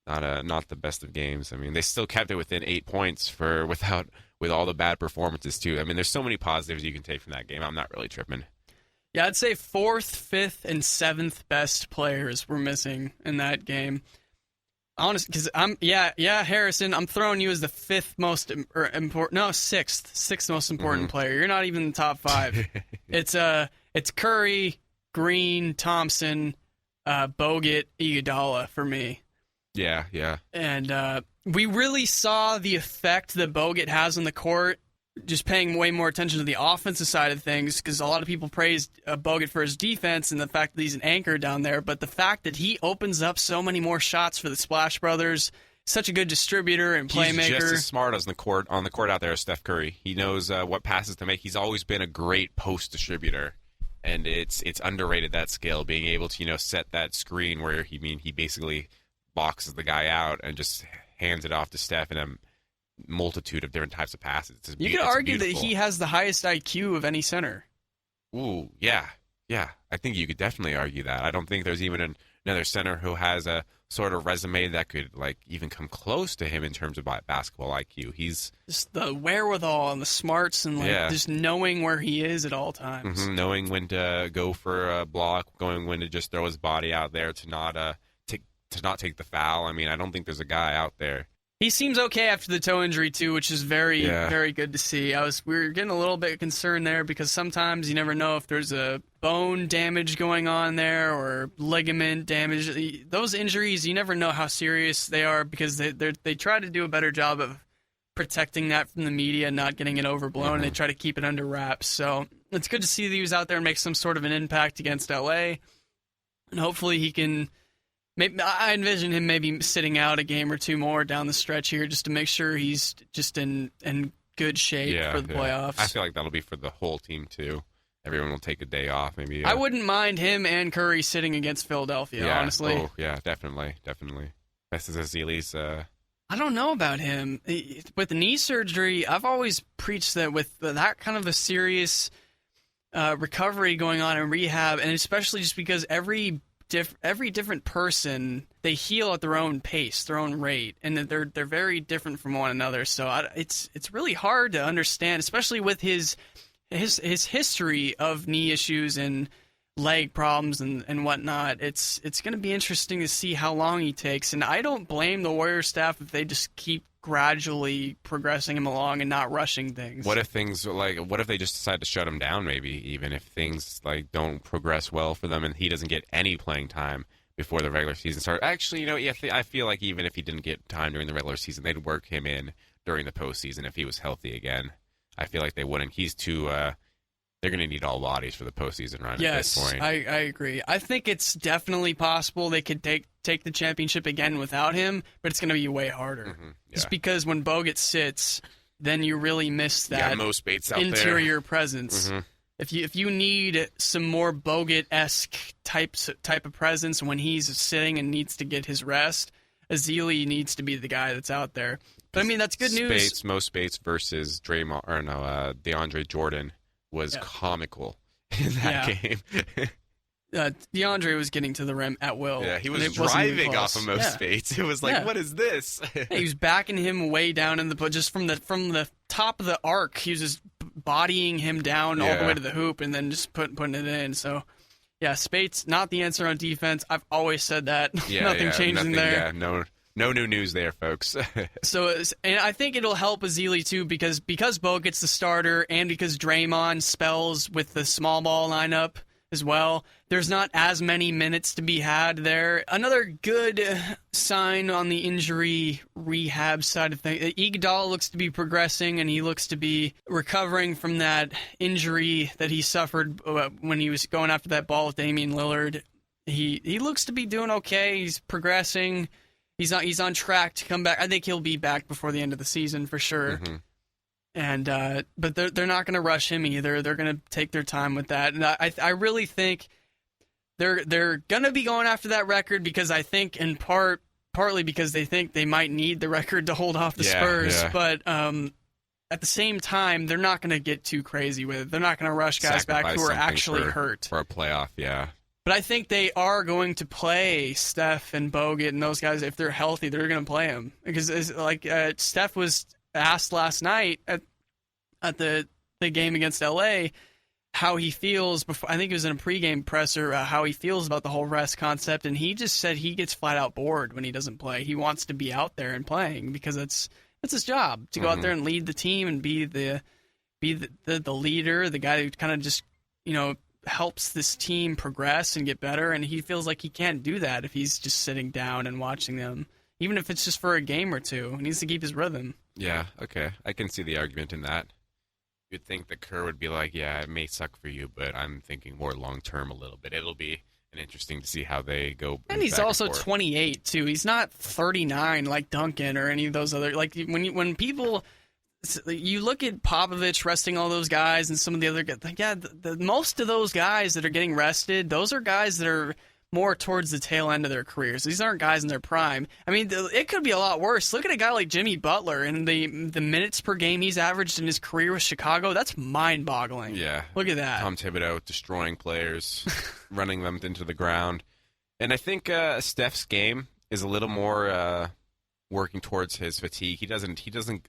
Not the best of games. They still kept it within 8 points with all the bad performances, too. There's so many positives you can take from that game. I'm not really tripping. Yeah, I'd say 4th, 5th, and 7th best players were missing in that game. Honestly, because Harrison, I'm throwing you as the 5th most important, no, 6th most important player. You're not even in the top 5. It's Curry, Green, Thompson, Bogut, Iguodala for me. Yeah. And we really saw the effect that Bogut has on the court, just paying way more attention to the offensive side of things, because a lot of people praised Bogut for his defense and the fact that he's an anchor down there, but the fact that he opens up so many more shots for the Splash Brothers, such a good distributor and playmaker. He's just as smart on the court out there as Steph Curry. He knows what passes to make. He's always been a great post distributor, and it's underrated, that skill, being able to set that screen where he basically boxes the guy out and just hands it off to Steph in a multitude of different types of passes. You could argue that he has the highest IQ of any center. Ooh, yeah. I think you could definitely argue that. I don't think there's even another center who has a sort of resume that could even come close to him in terms of basketball IQ. He's just the wherewithal and the smarts and just knowing where he is at all times. Knowing when to go for a block, knowing when to just throw his body out there to not take the foul. I don't think there's a guy out there. He seems okay after the toe injury too, which is very, very good to see. We were getting a little bit concerned there because sometimes you never know if there's a bone damage going on there or ligament damage. Those injuries, you never know how serious they are because they try to do a better job of protecting that from the media, not getting it overblown, and they try to keep it under wraps. So it's good to see that he was out there and make some sort of an impact against LA, and hopefully he can. I envision him maybe sitting out a game or 2 more down the stretch here just to make sure he's just in good shape for the playoffs. I feel like that'll be for the whole team, too. everyone will take a day off. Maybe I wouldn't mind him and Curry sitting against Philadelphia, honestly. Oh, yeah, definitely. This is Azili's. I don't know about him. With knee surgery, I've always preached that with that kind of a serious recovery going on in rehab, and especially just because every different person, they heal at their own pace, their own rate, and they're very different from one another. So it's really hard to understand, especially with his history of knee issues and leg problems and whatnot. It's going to be interesting to see how long he takes, and I don't blame the Warriors staff if they just keep gradually progressing him along and not rushing things. What if they just decide to shut him down? Maybe even if things don't progress well for them and he doesn't get any playing time before the regular season starts. Actually, I feel like even if he didn't get time during the regular season, they'd work him in during the postseason if he was healthy again. I feel like they wouldn't. He's too. They're going to need all bodies for the postseason run at this point. Yes, I agree. I think it's definitely possible they could take the championship again without him, but it's going to be way harder. Mm-hmm, yeah. Just because when Bogut sits, then you really miss that Mo Spates out interior presence. Mm-hmm. If you need some more Bogut-esque type of presence when he's sitting and needs to get his rest, Ezeli needs to be the guy that's out there. But I mean, that's good news. Mo Spates versus DeAndre Jordan was comical in that game. DeAndre was getting to the rim at will. Yeah, he was driving off of Mo Spates. It was like, what is this? He was backing him way down in the just from the top of the arc. He was just bodying him down all the way to the hoop and then just putting it in. So, yeah, Spates not the answer on defense. I've always said that. Nothing changing there. Yeah, no new news there, folks. And I think it'll help Ezeli too because Bogut's the starter and because Draymond spells with the small ball lineup as well. There's not as many minutes to be had there. Another good sign on the injury rehab side of things, Iguodala looks to be progressing and he looks to be recovering from that injury that he suffered when he was going after that ball with Damian Lillard. He looks to be doing okay. He's progressing. He's on track to come back. I think he'll be back before the end of the season for sure. Mm-hmm. And but they're not going to rush him either. They're going to take their time with that. And I really think they're going to be going after that record because I think in partly because they think they might need the record to hold off the Spurs. Yeah. But at the same time, they're not going to get too crazy with it. They're not going to rush guys back who are actually hurt for a playoff. Yeah. But I think they are going to play Steph and Bogut and those guys. If they're healthy, they're going to play them. Because Steph was asked last night at the game against LA how he feels before. I think it was in a pregame presser how he feels about the whole rest concept, and he just said he gets flat out bored when he doesn't play. He wants to be out there and playing because it's his job to go out there and lead the team and be the leader, the guy who kind of just helps this team progress and get better, and he feels like he can't do that if he's just sitting down and watching them, even if it's just for a game or two. He needs to keep his rhythm. Yeah, okay. I can see the argument in that. You'd think that Kerr would be like, yeah, it may suck for you, but I'm thinking more long-term a little bit. It'll be interesting to see how they go. And he's also 28, too. He's not 39 like Duncan or any of those other... Like, when people... You look at Popovich resting all those guys and some of the other guys. Most of those guys that are getting rested, those are guys that are more towards the tail end of their careers. These aren't guys in their prime. I mean, it could be a lot worse. Look at a guy like Jimmy Butler and the minutes per game he's averaged in his career with Chicago. That's mind-boggling. Yeah. Look at that. Tom Thibodeau destroying players, running them into the ground. And I think Steph's game is a little more working towards his fatigue. He doesn't.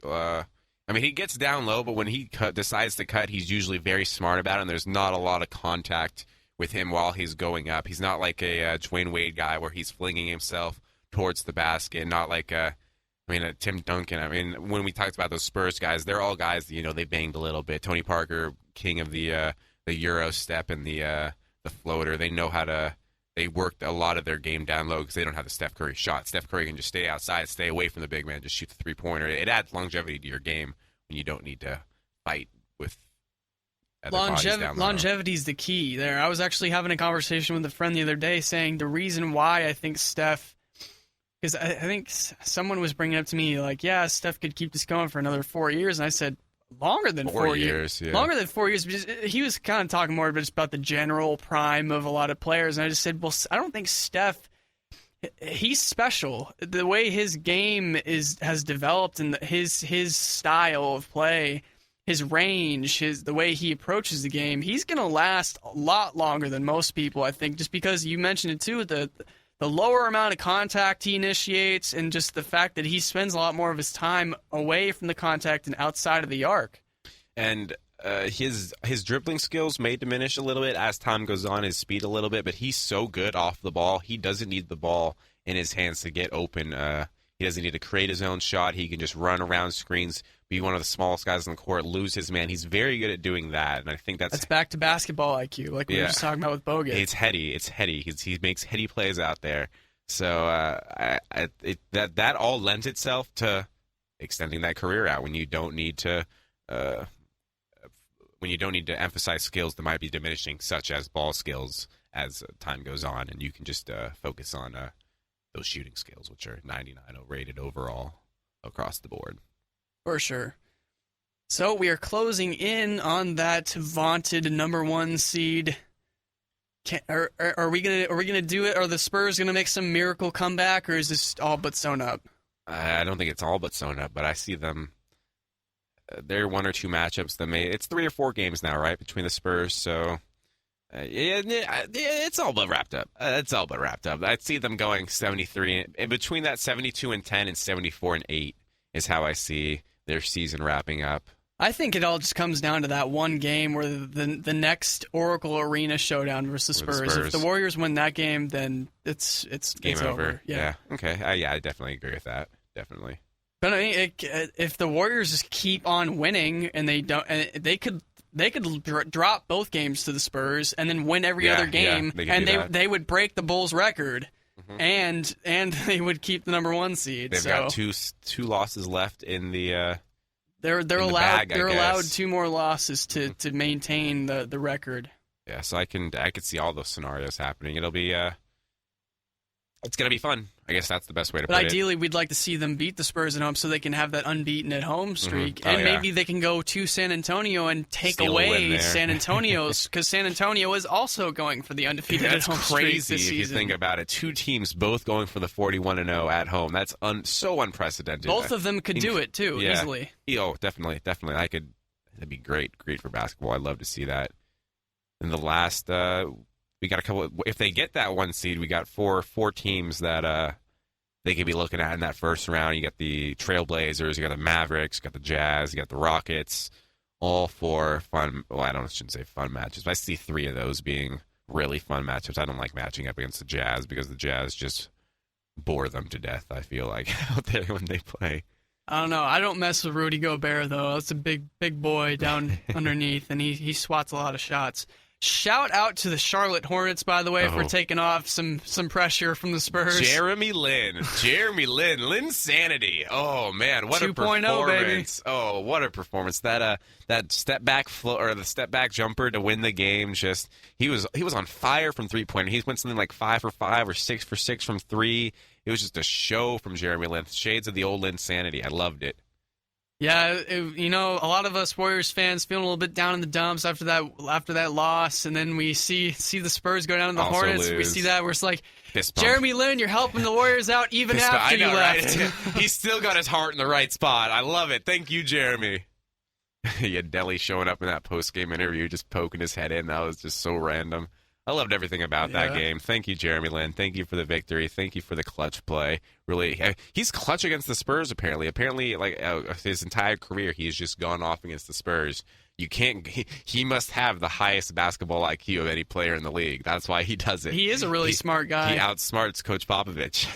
I mean, he gets down low, but when he decides to cut, he's usually very smart about it, and there's not a lot of contact with him while he's going up. He's not like a Dwayne Wade guy where he's flinging himself towards the basket, not like Tim Duncan. I mean, when we talked about those Spurs guys, they're all guys, they banged a little bit. Tony Parker, king of the Euro step and the floater. They know how to... They worked a lot of their game down low because they don't have the Steph Curry shot. Steph Curry can just stay outside, stay away from the big man, just shoot the three-pointer. It adds longevity to your game when you don't need to fight with other bodies down low. Longevity is the key there. I was actually having a conversation with a friend the other day saying the reason why I think Steph... Because I think someone was bringing up to me like, yeah, Steph could keep this going for another 4 years. And I said, longer than 4 years. Yeah. Longer than 4 years. He was kind of talking more just about the general prime of a lot of players, and I just said, well, I don't think Steph. He's special. The way his game has developed, and his style of play, his range, the way he approaches the game, he's gonna last a lot longer than most people. I think, just because you mentioned it too, the lower amount of contact he initiates, and just the fact that he spends a lot more of his time away from the contact and outside of the arc. And his dribbling skills may diminish a little bit as time goes on, his speed a little bit, but he's so good off the ball. He doesn't need the ball in his hands to get open. He doesn't need to create his own shot. He can just run around screens, be one of the smallest guys on the court, lose his man. He's very good at doing that, and I think that's back to basketball IQ, like we were just talking about with Bogut. It's heady. He makes heady plays out there. So that all lends itself to extending that career out when you don't need to emphasize skills that might be diminishing, such as ball skills, as time goes on, and you can just focus on those shooting skills, which are 99 rated overall across the board. For sure. So we are closing in on that vaunted number 1 seed. Are we gonna do it? Are the Spurs gonna make some miracle comeback, or is this all but sewn up? I don't think it's all but sewn up, but I see them. There are 1 or 2 matchups that it's 3 or 4 games now, right, between the Spurs. So it's all but wrapped up. I'd see them going 73, and between that 72-10 and 74-8 is how I see their season wrapping up. I think it all just comes down to that one game where the next Oracle Arena showdown versus the Spurs. If the Warriors win that game, then it's game over. Over. Yeah. Okay. I definitely agree with that. Definitely. But I mean, if the Warriors just keep on winning, and they could drop both games to the Spurs and then win every other game, they would break the Bulls' record, and they would keep the number 1 seed. They've got two losses left in the. They're allowed 2 more losses to maintain the record. Yeah, so I could see all those scenarios happening. It'll be it's gonna be fun. I guess that's the best way to put it. But ideally, we'd like to see them beat the Spurs at home so they can have that unbeaten at home streak. And maybe they can go to San Antonio and take away San Antonio's, because San Antonio is also going for the undefeated at home streak this season. That's crazy if you think about it. 2 teams both going for the 41-0 at home. That's so unprecedented. Both of them could do it, too, easily. Oh, definitely. That'd be great for basketball. I'd love to see that. In the last... we got a couple. If they get that 1 seed, we got four teams that they could be looking at in that first round. You got the Trailblazers, you got the Mavericks, you got the Jazz, you got the Rockets. All 4 fun. Well, shouldn't say fun matches, but I see 3 of those being really fun matchups. I don't like matching up against the Jazz because the Jazz just bore them to death. I feel like out there when they play. I don't know. I don't mess with Rudy Gobert though. That's a big boy down underneath, and he swats a lot of shots. Shout out to the Charlotte Hornets, by the way, for taking off some pressure from the Spurs. Jeremy Lin, Linsanity. Oh man, what 2.0, a performance! baby. Oh, what a performance! That step back or the step back jumper to win the game. Just he was on fire from 3-pointer. He went something like 5 for 5 or 6 for 6 from 3. It was just a show from Jeremy Lin. Shades of the old Linsanity. I loved it. Yeah, a lot of us Warriors fans feeling a little bit down in the dumps after that loss, and then we see the Spurs go down to the Hornets. Lose. We see that, we're like, Jeremy Lin, you're helping the Warriors out even after you left. Right? He's still got his heart in the right spot. I love it. Thank you, Jeremy. He had Delly showing up in that post-game interview, just poking his head in. That was just so random. I loved everything about that game. Thank you, Jeremy Lin. Thank you for the victory. Thank you for the clutch play. Really, he's clutch against the Spurs, apparently. Apparently, his entire career, he's just gone off against the Spurs. He must have the highest basketball IQ of any player in the league. That's why he does it. He is a really smart guy. He outsmarts Coach Popovich.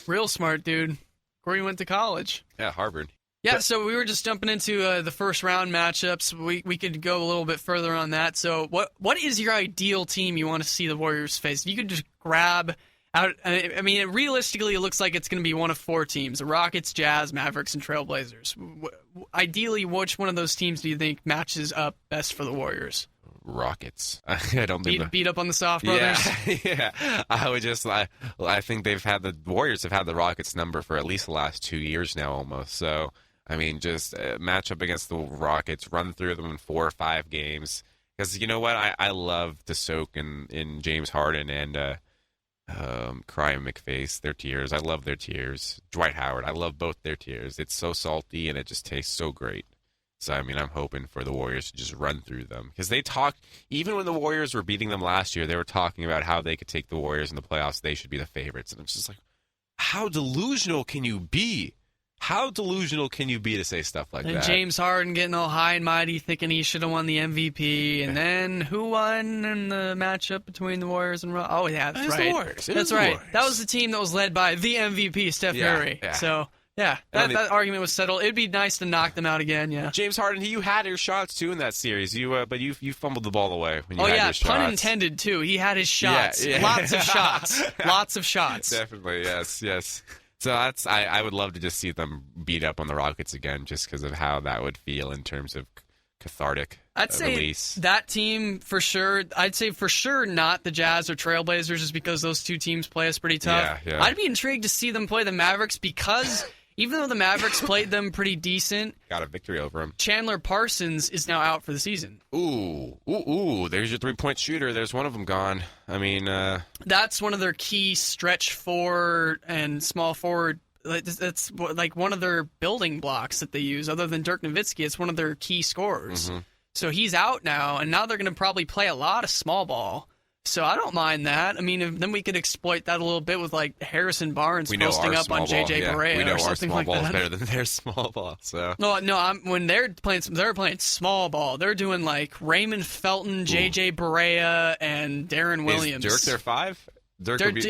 Real smart, dude. Where he went to college. Yeah, Harvard. Yeah, so we were just jumping into the first round matchups. We could go a little bit further on that. So what is your ideal team you want to see the Warriors face? If you could just grab out, I mean, realistically, it looks like it's going to be one of 4 teams: the Rockets, Jazz, Mavericks, and Trailblazers. Ideally, which one of those teams do you think matches up best for the Warriors? Rockets. I don't think beat up on the soft brothers. Yeah. I would just. I think the Warriors have had the Rockets number for at least the last 2 years now, almost. So I mean, just match up against the Rockets, run through them in 4 or 5 games. Because you know what? I love to soak in James Harden and Cry and McFace, their tears. I love their tears. Dwight Howard, I love both their tears. It's so salty and it just tastes so great. So, I mean, I'm hoping for the Warriors to just run through them. Because they talked, even when the Warriors were beating them last year, they were talking about how they could take the Warriors in the playoffs. They should be the favorites. And it's just like, how delusional can you be? How delusional can you be to say stuff like that? James Harden getting all high and mighty, thinking he should have won the MVP. And then who won in the matchup between the Warriors and Oh, yeah, that's right. The Warriors. That's right. That was the team that was led by the MVP, Steph Curry. Yeah. So, yeah, that argument was settled. It'd be nice to knock them out again, yeah. James Harden, you had your shots, too, in that series. But you fumbled the ball away when you had your shots. Pun intended, too. He had his shots. Yeah. Lots of shots. Lots of shots. Definitely, yes. So I would love to just see them beat up on the Rockets again, just because of how that would feel in terms of cathartic say that team for sure. I'd say for sure not the Jazz or Trailblazers, just because those two teams play us pretty tough. Yeah. I'd be intrigued to see them play the Mavericks because even though the Mavericks played them pretty decent, got a victory over them. Chandler Parsons is now out for the season. Ooh! There's your 3-point shooter. There's one of them gone. I mean, that's one of their key stretch forward and small forward. That's like one of their building blocks that they use. Other than Dirk Nowitzki, it's one of their key scorers. Mm-hmm. So he's out now, and now they're going to probably play a lot of small ball. So I don't mind that. I mean, then we could exploit that a little bit with like Harrison Barnes posting up on JJ Barea or something like that. We know our small ball is better than their small ball. So no, when they're playing small ball, they're doing like Raymond Felton, JJ Barea, and Darren Williams. Is Dirk their 5? Dirk's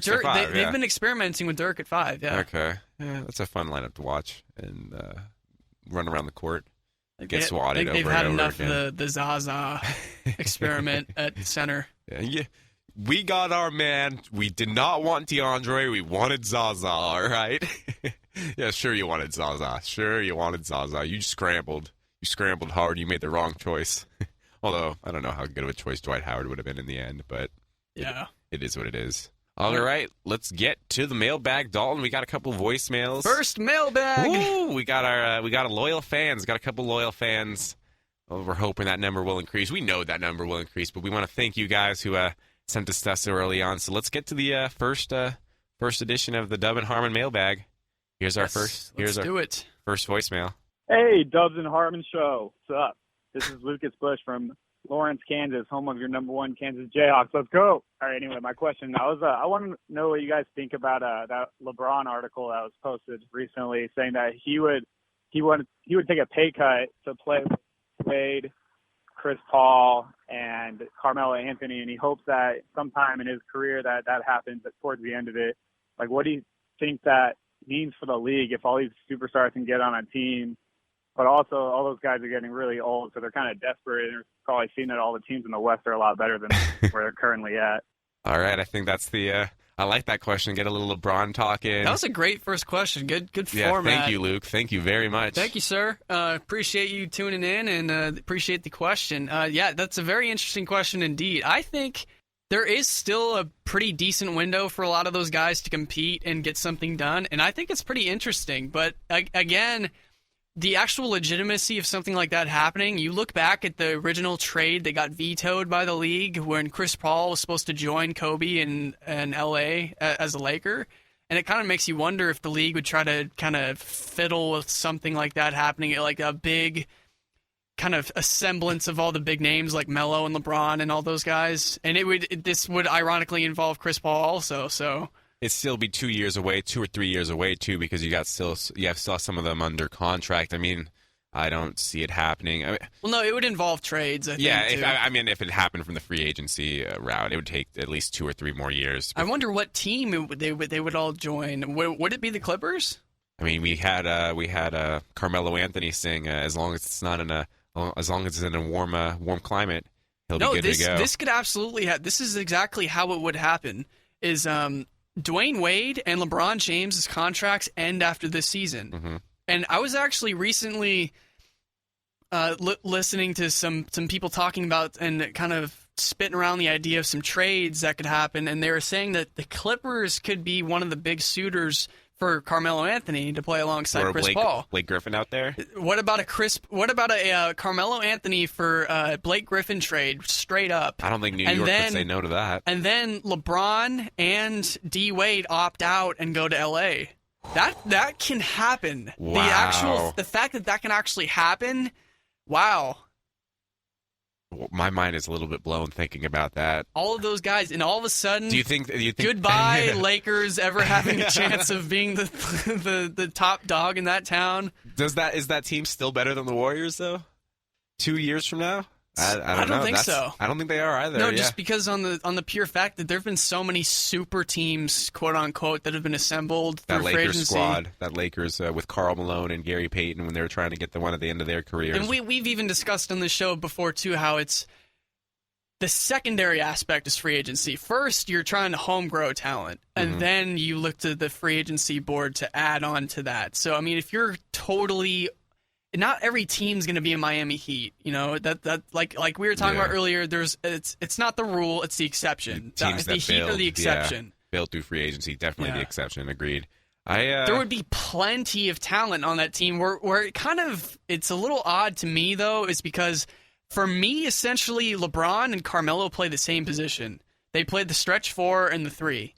their 5. They've been experimenting with Dirk at 5. Yeah. Okay. Yeah, that's a fun lineup to watch and run around the court. Get swatted over and over again. They've had enough of the Zaza experiment at center. Yeah. We got our man. We did not want DeAndre. We wanted Zaza, all right? Yeah, sure you wanted Zaza. You scrambled. You scrambled hard. You made the wrong choice. Although, I don't know how good of a choice Dwight Howard would have been in the end, but yeah, it is what it is. All right, let's get to the mailbag, Dalton. We got a couple voicemails. First mailbag. Woo! We got a loyal fans. Got a couple loyal fans. Well, we're hoping that number will increase. We know that number will increase, but we want to thank you guys who sent us stuff so early on. So let's get to the first edition of the Dub and Harmon mailbag. Here's our first voicemail. Hey, Dubs and Harmon show. What's up? This is Lucas Bush from Lawrence, Kansas, home of your #1 Kansas Jayhawks. Let's go. All right, anyway, my question. I want to know what you guys think about that LeBron article that was posted recently saying that he would take a pay cut to play with Wade, Chris Paul, and Carmelo Anthony, and he hopes that sometime in his career that happens towards the end of it. Like, what do you think that means for the league if all these superstars can get on a team, but also all those guys are getting really old, so they're kind of desperate, and they're probably seeing that all the teams in the West are a lot better than where they're currently at. All right, I think that's the I like that question. Get a little LeBron talk in. That was a great first question. Good yeah, format. Thank you, Luke. Thank you very much. Thank you, sir. Appreciate you tuning in and appreciate the question. Yeah, that's a very interesting question indeed. I think there is still a pretty decent window for a lot of those guys to compete and get something done, and I think it's pretty interesting. But again, the actual legitimacy of something like that happening, you look back at the original trade that got vetoed by the league when Chris Paul was supposed to join Kobe in L.A. as a Laker, and it kind of makes you wonder if the league would try to kind of fiddle with something like that happening, like a big kind of a semblance of all the big names like Melo and LeBron and all those guys, and this would ironically involve Chris Paul also, so... It'd still be 2 years away, 2 or 3 years away, too, because you have still some of them under contract. I mean, I don't see it happening. Well, no, it would involve trades, I think, too. If it happened from the free agency route, it would take at least 2 or 3 more years. I wonder what team they would all join. Would it be the Clippers? I mean, we had Carmelo Anthony sing, as long as it's in a warm climate, he'll be good to go. This could absolutely this is exactly how it would happen. Is Dwayne Wade and LeBron James' contracts end after this season. Mm-hmm. And I was actually recently listening to some people talking about and kind of spitting around the idea of some trades that could happen, and they were saying that the Clippers could be one of the big suitors for Carmelo Anthony to play alongside Or Chris Paul. Blake Griffin out there. What about a Carmelo Anthony for Blake Griffin trade straight up? I don't think New York would say no to that. And then LeBron and D Wade opt out and go to LA. That can happen. Wow. The fact that can actually happen. Wow. My mind is a little bit blown thinking about that. All of those guys, and all of a sudden, Do you think goodbye Lakers ever having a chance of being the top dog in that town? Is that team still better than the Warriors though? 2 years from now? I don't know. Think so. I don't think they are either. No, just because on the pure fact that there have been so many super teams, quote unquote, that have been assembled that through free Lakers agency. squad, that Lakers with Karl Malone and Gary Payton when they were trying to get the one at the end of their careers. And we've even discussed on the show before too how it's the secondary aspect is free agency. First, you're trying to home grow talent, and then you look to the free agency board to add on to that. So I mean, if you're totally not every team's going to be a Miami Heat, that like we were talking about earlier. It's not the rule, it's the exception. Teams the Heat are the exception. Built through free agency, definitely the exception. Agreed. There would be plenty of talent on that team. Where it's a little odd to me though, is because for me, essentially, LeBron and Carmelo play the same position. They play the stretch 4 and the 3.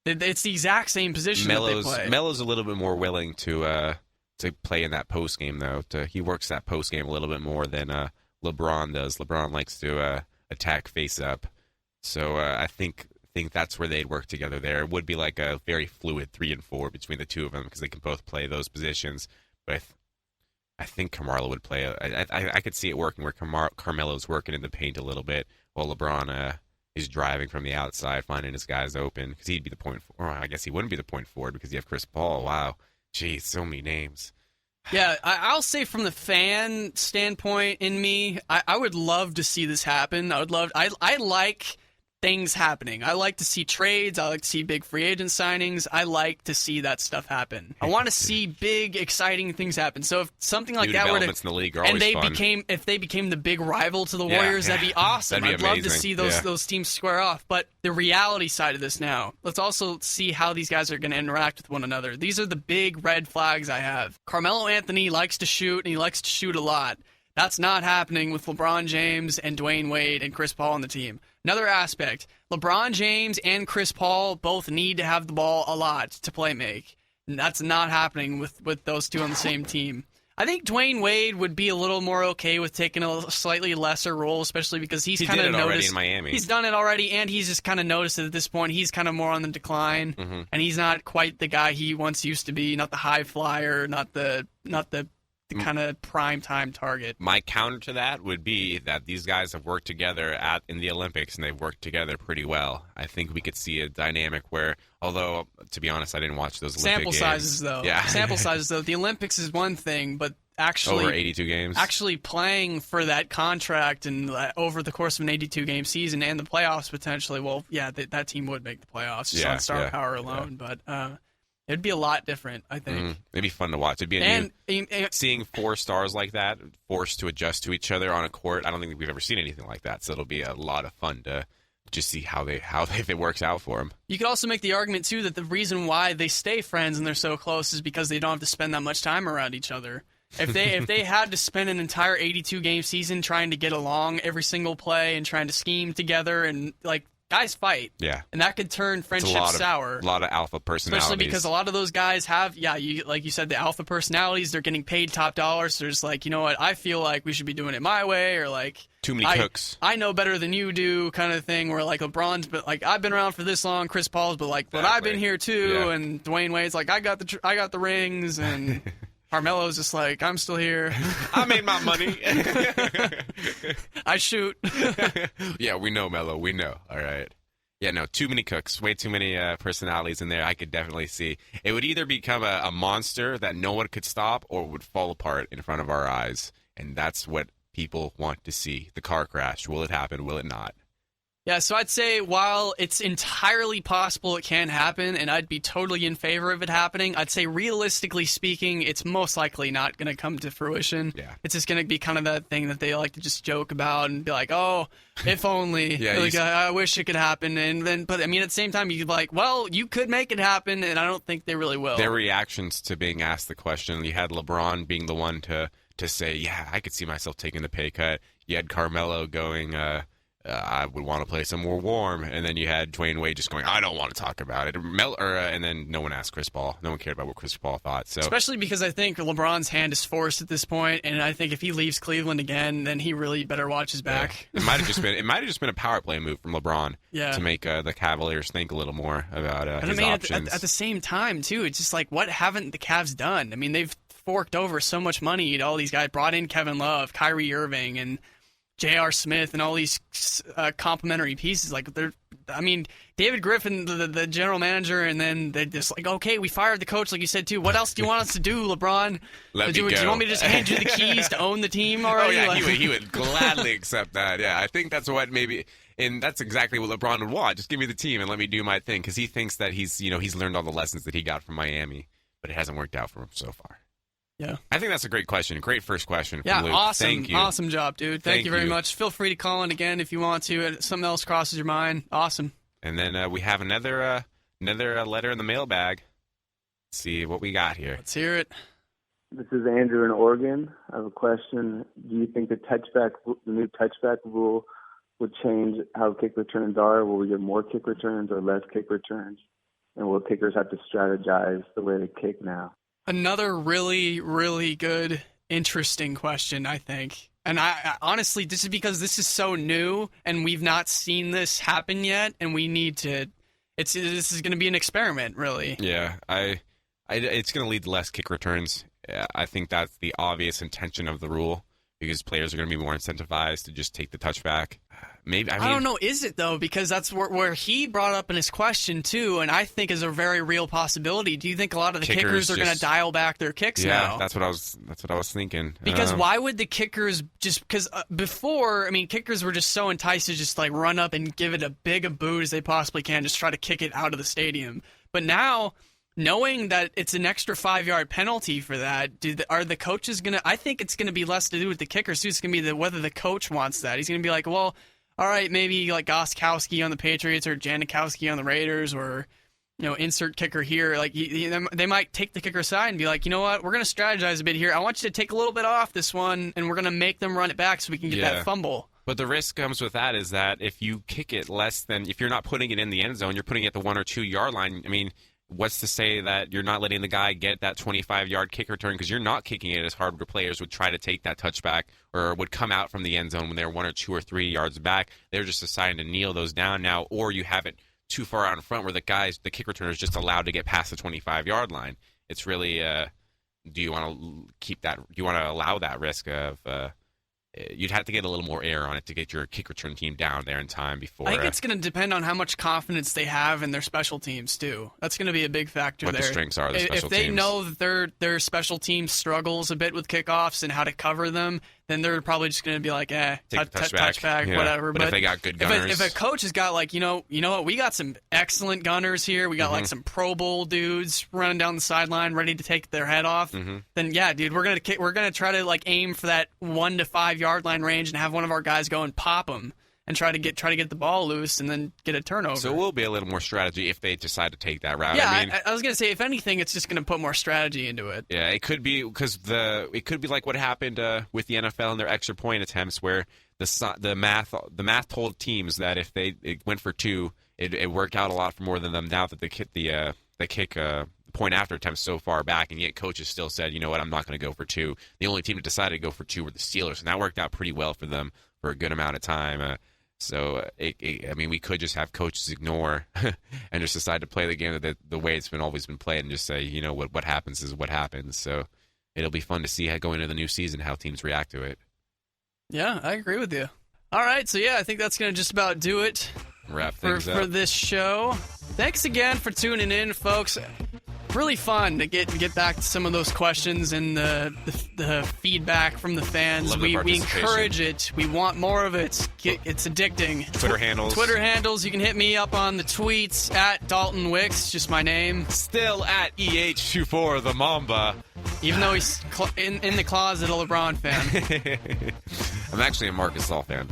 It's the exact same position that they play. Melo's a little bit more willing to play in that post game though. He works that post game a little bit more than LeBron does. LeBron likes to attack face up, so I think that's where they'd work together. There it would be like a very fluid 3 and 4 between the two of them because they can both play those positions. But I think Carmelo would play. I could see it working where Carmelo's working in the paint a little bit while LeBron is driving from the outside, finding his guys open because he'd be the point. Or I guess he wouldn't be the point forward because you have Chris Paul. Wow. Jeez, so many names. Yeah, I'll say from the fan standpoint in me, I would love to see this happen. I like things happening. I like to see trades. I like to see big free agent signings. I like to see that stuff happen. I want to see big, exciting things happen. So if something like that were to, in the league are always fun. If they became the big rival to the Warriors, that'd be awesome. That'd be I'd amazing. love to see those teams square off. But the reality side of this now, let's also see how these guys are going to interact with one another. These are the big red flags I have. Carmelo Anthony likes to shoot, and he likes to shoot a lot. That's not happening with LeBron James and Dwayne Wade and Chris Paul on the team. Another aspect, LeBron James and Chris Paul both need to have the ball a lot to play make. And that's not happening with those two on the same team. I think Dwayne Wade would be a little more okay with taking a slightly lesser role, especially because he's kind of noticed. Already in Miami. He's done it already, and he's just kind of noticed that at this point he's kind of more on the decline, and he's not quite the guy he once used to be. Not the high flyer, not the kind of prime time target. My counter to that would be that these guys have worked together in the Olympics, and they've worked together pretty well. I think we could see a dynamic where, although, to be honest, I didn't watch those Olympic games. Sizes, though. Yeah. Sample sizes, though. The Olympics is one thing, but actually... Over 82 games? Actually playing for that contract and over the course of an 82-game season and the playoffs potentially, well, yeah, that team would make the playoffs just on star power alone, but... It'd be a lot different, I think. It'd be fun to watch. It'd be seeing 4 stars like that forced to adjust to each other on a court. I don't think we've ever seen anything like that. So it'll be a lot of fun to just see if it works out for them. You could also make the argument too that the reason why they stay friends and they're so close is because they don't have to spend that much time around each other. If they had to spend an entire 82-game season trying to get along every single play and trying to scheme together and guys fight. Yeah. And that could turn friendships sour. A lot of alpha personalities. Especially because a lot of those guys have, like you said, the alpha personalities. They're getting paid top dollar. So there's you know what, I feel like we should be doing it my way, or too many cooks. I know better than you do kind of thing, where LeBron's, but I've been around for this long, Chris Paul's, but but I've been here too, and Dwayne Wade's I got the rings, and Carmelo's just I'm still here. I made my money. I shoot. Yeah, we know, Melo. We know. All right. Yeah, no, too many cooks. Way too many personalities in there. I could definitely see. It would either become a monster that no one could stop, or it would fall apart in front of our eyes. And that's what people want to see. The car crash. Will it happen? Will it not? Yeah, so I'd say while it's entirely possible it can happen, and I'd be totally in favor of it happening, I'd say realistically speaking, it's most likely not going to come to fruition. Yeah. It's just going to be kind of that thing that they like to just joke about and be like, oh, if only. Yeah, like, I wish it could happen. And then, but I mean, at the same time, you're like, well, you could make it happen, and I don't think they really will. Their reactions to being asked the question, you had LeBron being the one to say, yeah, I could see myself taking the pay cut. You had Carmelo going, I would want to play somewhere warm, and then you had Dwayne Wade just going, I don't want to talk about it. And then no one asked Chris Paul. No one cared about what Chris Paul thought. So especially because I think LeBron's hand is forced at this point, and I think if he leaves Cleveland again, then he really better watch his back. Yeah. It might have just been a power play move from LeBron to make the Cavaliers think a little more about his options. At the same time, too, it's just like, what haven't the Cavs done? I mean, they've forked over so much money to all these guys, brought in Kevin Love, Kyrie Irving, and J.R. Smith, and all these complimentary pieces. Like, David Griffin, the general manager, and then they're just like, okay, we fired the coach, like you said, too. What else do you want us to do, LeBron? Do you want me to just hand you the keys to own the team already? Oh, yeah, he would gladly accept that. Yeah, I think that's what maybe, and that's exactly what LeBron would want. Just give me the team and let me do my thing, because he thinks that he's learned all the lessons that he got from Miami, but it hasn't worked out for him so far. Yeah. I think that's a great question. Great first question from Yeah, Luke. awesome. Thank you. Awesome job, dude. Thank you very much. Feel free to call in again if you want to. Something else crosses your mind. Awesome. And then we have another letter in the mailbag. Let's see what we got here. Let's hear it. This is Andrew in Oregon. I have a question. Do you think the new touchback rule would change how kick returns are? Will we get more kick returns or less kick returns? And will kickers have to strategize the way they kick now? Another really, really good, interesting question, I think. And I honestly, this is because this is so new and we've not seen this happen yet, and we need to. This is going to be an experiment, really. Yeah, it's going to lead to less kick returns. I think that's the obvious intention of the rule, because players are going to be more incentivized to just take the touchback. Maybe I don't know. Is it though? Because that's where he brought up in his question too, and I think is a very real possibility. Do you think a lot of the kickers are going to dial back their kicks now? Yeah, that's what I was thinking. Because why would the kickers just? Because before, I mean, kickers were just so enticed to just like run up and give it a big a boot as they possibly can, just try to kick it out of the stadium. But now, knowing that it's an extra 5-yard penalty for that, are the coaches going to... I think it's going to be less to do with the kickers, too. It's going to be whether the coach wants that. He's going to be like, well, all right, maybe like Gostkowski on the Patriots or Janikowski on the Raiders, or, insert kicker here. Like they might take the kicker side and be like, you know what, we're going to strategize a bit here. I want you to take a little bit off this one, and we're going to make them run it back so we can get that fumble. But the risk comes with that is that if you kick it less than... If you're not putting it in the end zone, you're putting it at the 1 or 2 yard line. I mean... What's to say that you're not letting the guy get that 25-yard kick return, because you're not kicking it as hard where players would try to take that touchback or would come out from the end zone when they're 1 or 2 or 3 yards back. They're just deciding to kneel those down now, or you have it too far out in front where the kick returner is just allowed to get past the 25-yard line. It's really, do you want to keep that? Do you want to allow that risk of? You'd have to get a little more air on it to get your kick return team down there in time before. I think it's going to depend on how much confidence they have in their special teams, too. That's going to be a big factor there. What the strengths are of the special teams. If they know that their special team struggles a bit with kickoffs and how to cover them, then they're probably just going to be like, touchback, whatever. But if they got good gunners. If a coach has got like, you know what, we got some excellent gunners here. We got like some Pro Bowl dudes running down the sideline ready to take their head off. Then yeah, dude, we're gonna try to like aim for that 1 to 5 yard line range and have one of our guys go and pop them and try to get the ball loose and then get a turnover. So it will be a little more strategy if they decide to take that route. Yeah, I was going to say, if anything, it's just going to put more strategy into it. Yeah, it could be because it could be like what happened with the NFL and their extra point attempts, where the math told teams that if it went for 2, it worked out a lot for more than them. Now that the kick point after attempts so far back, and yet coaches still said, you know what, I'm not going to go for 2. The only team that decided to go for 2 were the Steelers, and that worked out pretty well for them for a good amount of time. So, we could just have coaches ignore and just decide to play the game the way it's always been played, and just say, you know, what happens is what happens. So it'll be fun to see how going into the new season how teams react to it. Yeah, I agree with you. All right, so yeah, I think that's going to just about do it Wrap things up for this show. Thanks again for tuning in, folks. really fun to get back to some of those questions and the feedback from the fans. Love the We participation. encourage it. We want more of it. It's addicting. Twitter handles. Twitter handles. You can hit me up on the tweets at Dalton Wicks, just my name. Still at EH24, the Mamba. Even though he's in the closet, a LeBron fan. I'm actually a Marcus Gasol fan.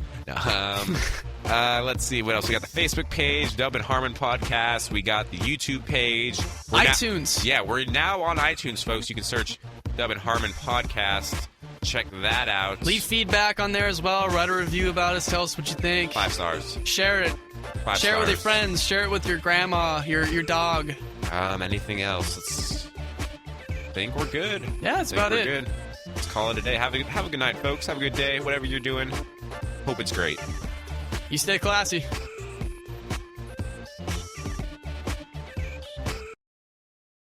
Let's see what else. We got the Facebook page, Dub and Harmon Podcast. We got the YouTube page. iTunes. We're now on iTunes, folks. You can search Dub and Harmon Podcast. Check that out. Leave feedback on there as well. Write a review about us. Tell us what you think. 5 stars. Share it. 5 Share it with your stars. friends. Share it with your grandma, your dog. Anything else? I think we're good. Yeah, that's about we're it. Good. Let's call it a day. Have a good night, folks. Have a good day. Whatever you're doing. Hope it's great. You stay classy.